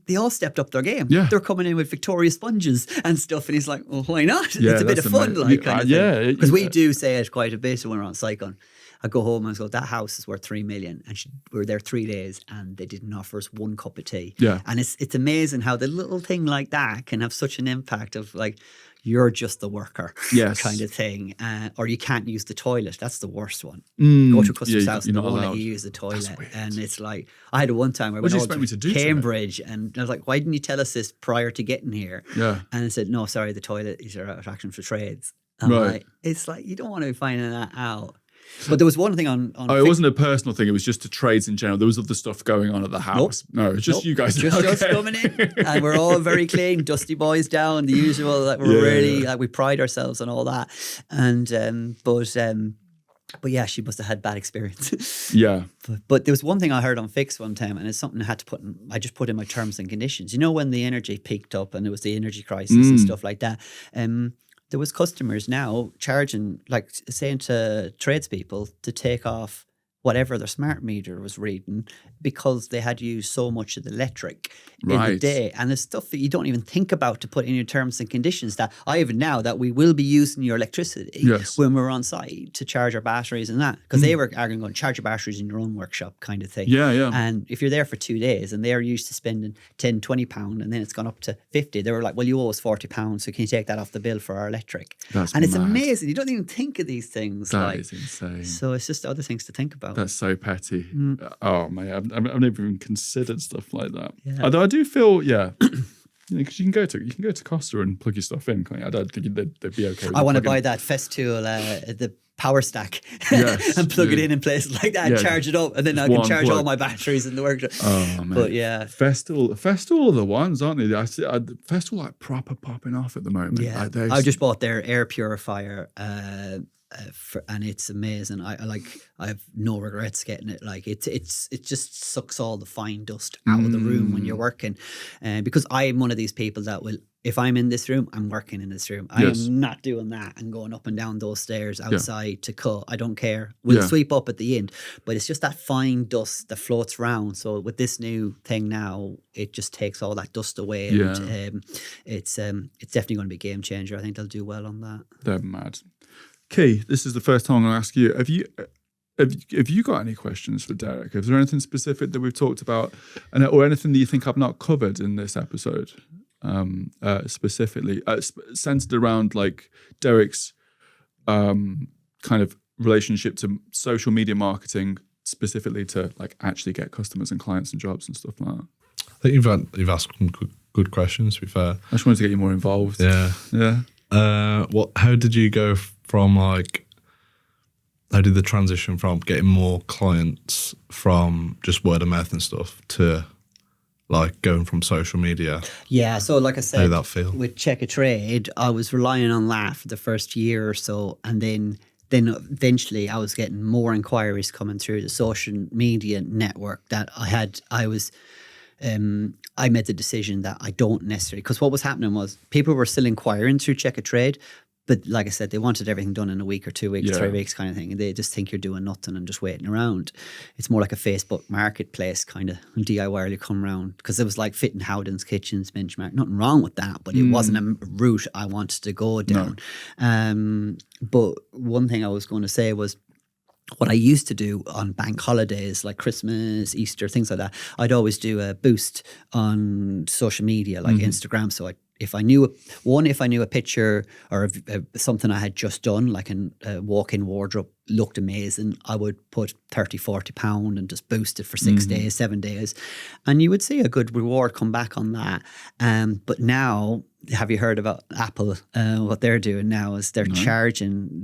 they all stepped up their game. Yeah. They're coming in with Victoria sponges and stuff, and he's like, well, why not? It's a bit of fun, Because we do say it quite a bit when we're on Cycon. I go home and I go, that house is worth 3 million. And we were there 3 days and they didn't offer us one cup of tea. Yeah. And it's amazing how the little thing like that can have such an impact of like, you're just the worker kind of thing. Or you can't use the toilet. That's the worst one. Go to a customer's house and they won't let you use the toilet. And it's like, I had one time where I went over to Cambridge and I was like, why didn't you tell us this prior to getting here? Yeah. And I said, no, sorry, the toilet is our attraction for trades. Right. It's like, you don't want to be finding that out. But there was one thing on it wasn't a personal thing. It was just to trades in general. There was other stuff going on at the house. No, it was just you guys. Just us coming in, and we're all very clean, dusty boys down, the usual. Like we're really like we pride ourselves on all that. And but yeah, she must have had bad experience. Yeah. But there was one thing I heard on Fix one time, and it's something I had to I just put in my terms and conditions. You know, when the energy peaked up and it was the energy crisis and stuff like that. There was customers now charging, like saying to tradespeople to take off whatever their smart meter was reading because they had used so much of the electric in the day. And there's stuff that you don't even think about to put in your terms and conditions that I even now that we will be using your electricity when we're on site to charge our batteries and that. Because they were arguing going, charge your batteries in your own workshop kind of thing. Yeah. And if you're there for 2 days and they're used to spending 10, 20 pound and then it's gone up to 50, they were like, well, you owe us 40 pounds, so can you take that off the bill for our electric? And it's amazing. You don't even think of these things. That is insane. So it's just other things to think about. That's so petty. Oh man, I've never even considered stuff like that. Yeah. Although I do feel, because you can go to Costa and plug your stuff in. I don't think they'd be okay. I want to buy that Festool, the power stack, and plug it in places like that and charge it up, and then I can charge all my batteries in the workshop. Oh man, but yeah, Festool are the ones, aren't they? I see Festool like proper popping off at the moment. Yeah, I just bought their air purifier. And it's amazing. I have no regrets getting it. Like it just sucks all the fine dust out of the room when you're working. Because I am one of these people that will, if I'm in this room, I'm working in this room. I am not doing that and going up and down those stairs outside to cut. I don't care. We'll sweep up at the end, but it's just that fine dust that floats around. So with this new thing now, it just takes all that dust away. And it's definitely going to be a game changer. I think they'll do well on that. They're mad. Key, this is the first time I'm going to ask you. Have you got any questions for Derek? Is there anything specific that we've talked about, or anything that you think I've not covered in this episode, specifically centered around like Derek's kind of relationship to social media marketing, specifically to like actually get customers and clients and jobs and stuff like that? I think you've asked some good questions. To be fair, I just wanted to get you more involved. Yeah. How did you go from how did the transition from getting more clients from just word of mouth and stuff to like going from social media? Yeah, so like I said, how did that feel? With Check a Trade, I was relying on that for the first year or so, and then eventually I was getting more inquiries coming through the social media network that I had. I made the decision that I don't necessarily, because what was happening was people were still inquiring through Check a Trade, but like I said, they wanted everything done in a week or 2 weeks, 3 weeks kind of thing. And they just think you're doing nothing and just waiting around. It's more like a Facebook marketplace kind of DIY you come around, because it was like fitting Howden's Kitchens, Benchmark. Nothing wrong with that, but it wasn't a route I wanted to go down. No. But one thing I was going to say was, what I used to do on bank holidays like Christmas, Easter, things like that, I'd always do a boost on social media like Instagram. So if I knew a picture or something I had just done, like a walk-in wardrobe looked amazing, I would put 30, 40 pound and just boost it for 6 days, 7 days. And you would see a good reward come back on that. But now, have you heard about Apple? What they're doing now is they're charging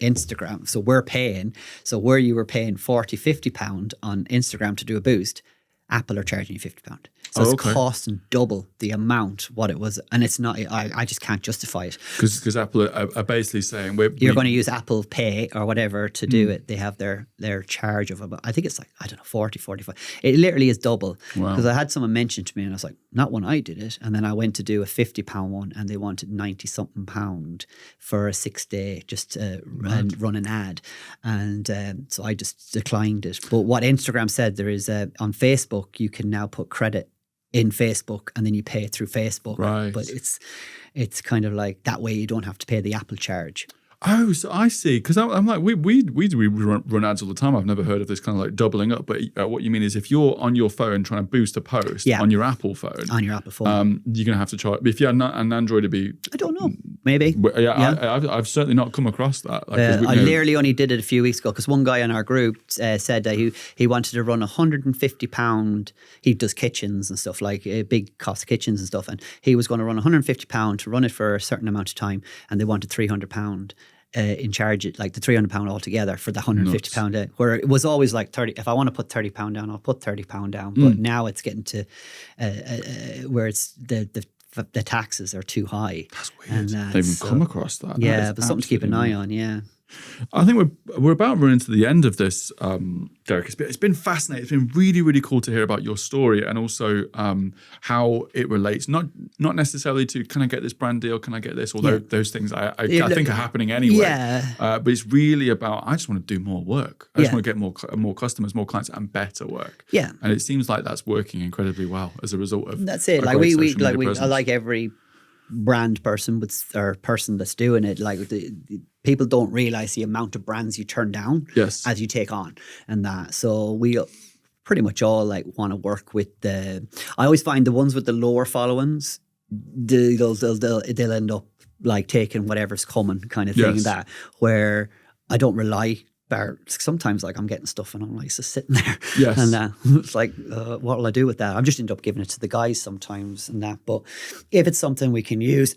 Instagram. So we're paying. So where you were paying 40, 50 pound on Instagram to do a boost, Apple are charging you 50 pound. So it's costing double the amount what it was. And it's not, I just can't justify it. Because Apple are basically saying you're going to use Apple Pay or whatever to do it. They have their charge of about, I think it's like, I don't know, 40, 45. It literally is double. Because I had someone mention to me and I was like, not when I did it. And then I went to do a 50 pound one and they wanted 90 something pound for a 6 day just to run an ad. And so I just declined it. But what Instagram said, there is on Facebook, you can now put credit in Facebook and then you pay it through Facebook. Right. But it's kind of like that way you don't have to pay the Apple charge. Oh, so I see. Because I'm like, we run ads all the time. I've never heard of this kind of like doubling up. But what you mean is if you're on your phone trying to boost a post on your Apple phone. On your Apple phone. You're going to have to charge. If you had an Android, it'd be... I don't know. Maybe. I've certainly not come across that. Like, I literally only did it a few weeks ago because one guy in our group said that he wanted to run £150. He does kitchens and stuff, like big cost kitchens and stuff. And he was going to run £150 to run it for a certain amount of time. And they wanted £300. in charge of like the £300 altogether for the £150 where it was always like 30. If I want to put £30 down, I'll put £30 down. But now it's getting to where it's the taxes are too high. That's weird. They've even come across that. Yeah, but something to keep an eye on. Yeah. I think we're about running to the end of this, Derek. It's been fascinating. It's been really, really cool to hear about your story and also how it relates, not necessarily to can I get this brand deal, can I get this, although those things I think are happening anyway. Yeah. But it's really about I just want to do more work. I just want to get more customers, more clients, and better work. Yeah. And it seems like that's working incredibly well as a result of that's it. Like I like every brand person or person that's doing it. Like the people don't realize the amount of brands you turn down as you take on and that. So we pretty much all like want to work with I always find the ones with the lower followings, they'll end up like taking whatever's coming kind of thing. That where I don't rely. Sometimes like I'm getting stuff and I'm like just sitting there and it's like what will I do with that? I'm just end up giving it to the guys sometimes and that. But if it's something we can use,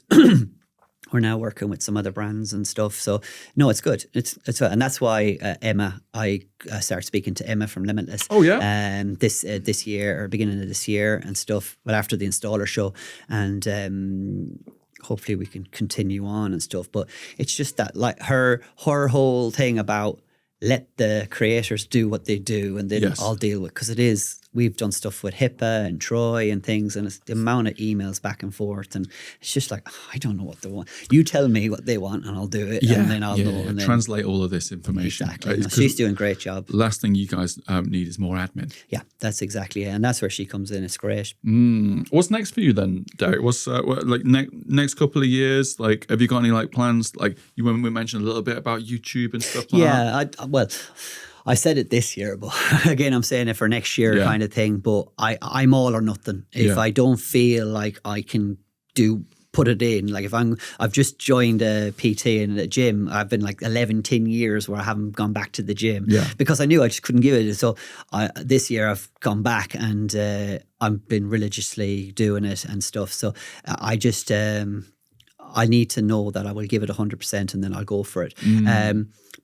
we're now working with some other brands and stuff. So no, it's good. It's good. And that's why Emma, I started speaking to Emma from Limitless. Oh yeah. This year or beginning of this year and stuff. But after the installer show and hopefully we can continue on and stuff. But it's just that like her whole thing about let the creators do what they do and then I'll deal with, because we've done stuff with HIPAA and Troy and things, and it's the amount of emails back and forth, and it's just like, I don't know what they want. You tell me what they want and I'll do it, and then I'll know. And then, translate all of this information. Exactly. No, she's doing a great job. Last thing you guys need is more admin. Yeah, that's exactly it. And that's where she comes in. It's great. What's next for you then, Derek? What's like next couple of years? Like, have you got any like plans? Like we mentioned a little bit about YouTube and stuff like that. Well, I said it this year, but again, I'm saying it for next year kind of thing. But I'm all or nothing. If I don't feel like I can put it in, like if I've just joined a PT in a gym. I've been like 10 years where I haven't gone back to the gym because I knew I just couldn't give it. So this year I've gone back and I've been religiously doing it and stuff. So I just I need to know that I will give it 100% and then I'll go for it.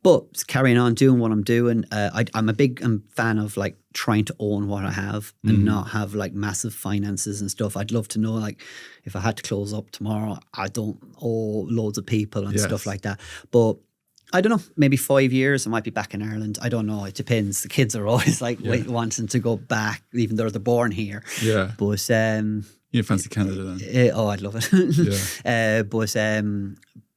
But carrying on doing what I'm doing, I'm a big fan of like trying to own what I have and not have like massive finances and stuff. I'd love to know, like, if I had to close up tomorrow, I don't owe loads of people and stuff like that. But I don't know, maybe 5 years I might be back in Ireland. I don't know. It depends. The kids are always like wanting to go back, even though they're born here. Yeah. But you fancy Canada then? I'd love it.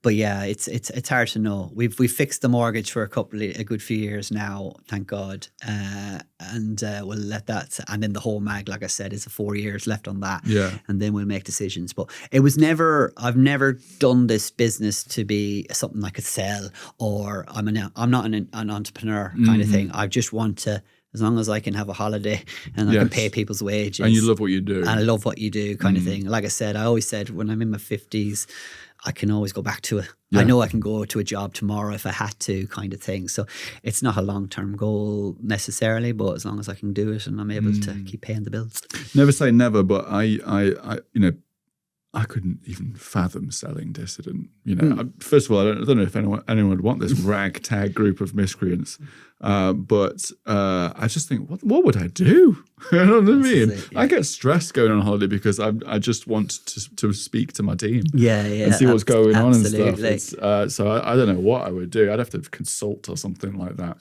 But yeah, it's hard to know. We've fixed the mortgage for a good few years now, thank God, and we'll let that. And then the whole mag, like I said, is 4 years left on that. Yeah, and then we'll make decisions. But it was never. I've never done this business to be something I could sell, or I'm not an entrepreneur kind of thing. I just want to. As long as I can have a holiday and I can pay people's wages. And you love what you do. And I love what you do kind of thing. Like I said, I always said when I'm in my 50s, I can always go back to it. Yeah. I know I can go to a job tomorrow if I had to kind of thing. So it's not a long-term goal necessarily, but as long as I can do it and I'm able to keep paying the bills. Never say never, but I couldn't even fathom selling Dissident. First of all, I don't know if anyone would want this ragtag group of miscreants. But I just think, what would I do? You know what I mean? I get stressed going on holiday because I just want to speak to my team. And see what's going on and stuff. So I don't know what I would do. I'd have to consult or something like that.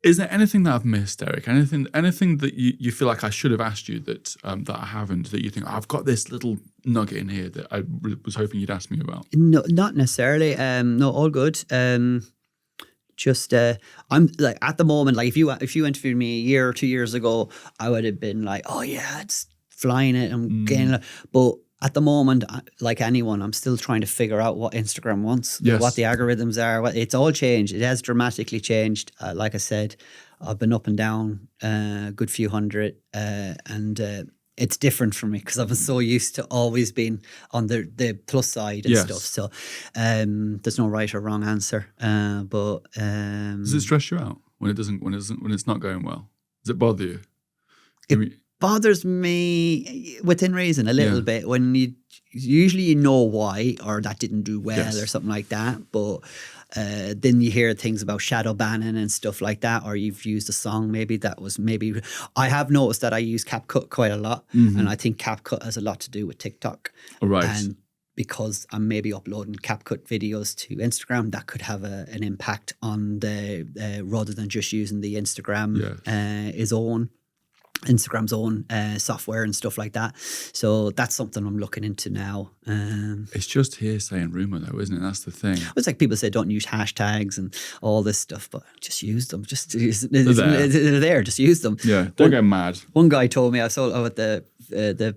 Is there anything that I've missed, Eric? Anything that you feel like I should have asked you that I haven't, that you think, I've got this little nugget in here that I was hoping you'd ask me about? No, not necessarily. No, all good. Just I'm like at the moment, like if you interviewed me a year or 2 years ago, I would have been like, oh yeah, it's flying it. I'm getting it. But at the moment, like anyone, I'm still trying to figure out what Instagram wants, what the algorithms are. It's all changed. It has dramatically changed. Like I said, I've been up and down a good few hundred, and it's different for me because I was so used to always being on the plus side and stuff. So there's no right or wrong answer. But does it stress you out when it's not going well? Does it bother you? bothers me within reason a little Yeah. bit when usually you know why, or that didn't do well Yes. or something like that. But then you hear things about shadow banning and stuff like that, or you've used a song maybe I have noticed that I use CapCut quite a lot, and I think CapCut has a lot to do with TikTok. All right. And because I'm maybe uploading CapCut videos to Instagram, that could have an impact on the rather than just using the Instagram's own software and stuff like that. So that's something I'm looking into now. It's just hearsay and rumor, though, isn't it? That's the thing. It's like people say don't use hashtags and all this stuff, but just use them. They're there. Just use them. Yeah, don't get mad. One guy told me, I saw at the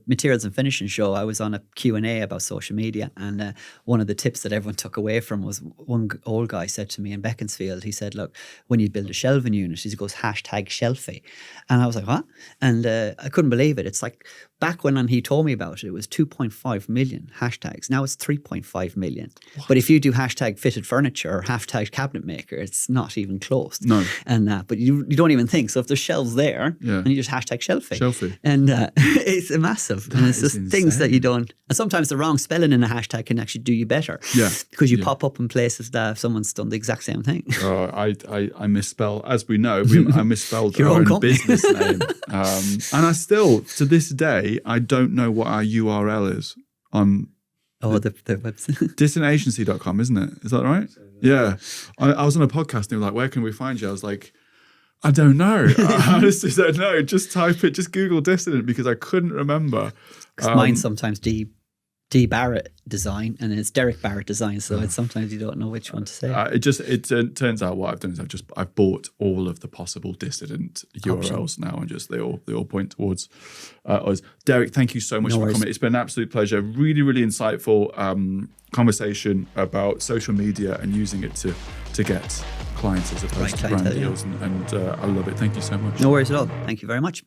materials and finishing show, I was on a Q&A about social media, and one of the tips that everyone took away from was one old guy said to me in Beaconsfield, he said, look, when you build a shelving unit, he goes #shelfie. And I was like, what? And I couldn't believe it. It's like back when he told me about it, it was 2.5 million hashtags. Now it's 3.5 million. What? But if you do #fitted furniture or #cabinet maker, it's not even close. No. And but you don't even think. So if there's shelves there, and you just #shelfie. And it's massive. And it's just things that you don't. And sometimes the wrong spelling in a hashtag can actually do you better. Yeah. Because you pop up in places that someone's done the exact same thing. I misspell, as we know, I misspelled Your our own own company. business name. And I still, to this day, I don't know what our URL is on the website. distantagency.com, isn't it? Is that right? Yeah. I was on a podcast and they were like, where can we find you? I was like, I don't know. I honestly don't know. Just type it, just Google Dissident, because I couldn't remember. Because mine's sometimes D Barrett design and it's Derek Barrett design, so it's sometimes you don't know which one to say. It turns out what I've done is I've bought all of the possible dissident URLs now, and just they all point towards us. Derek, thank you so much for coming. It's been an absolute pleasure. Really, really insightful conversation about social media and using it to get clients as opposed to brand deals, and I love it. Thank you so much. No worries at all. Thank you very much.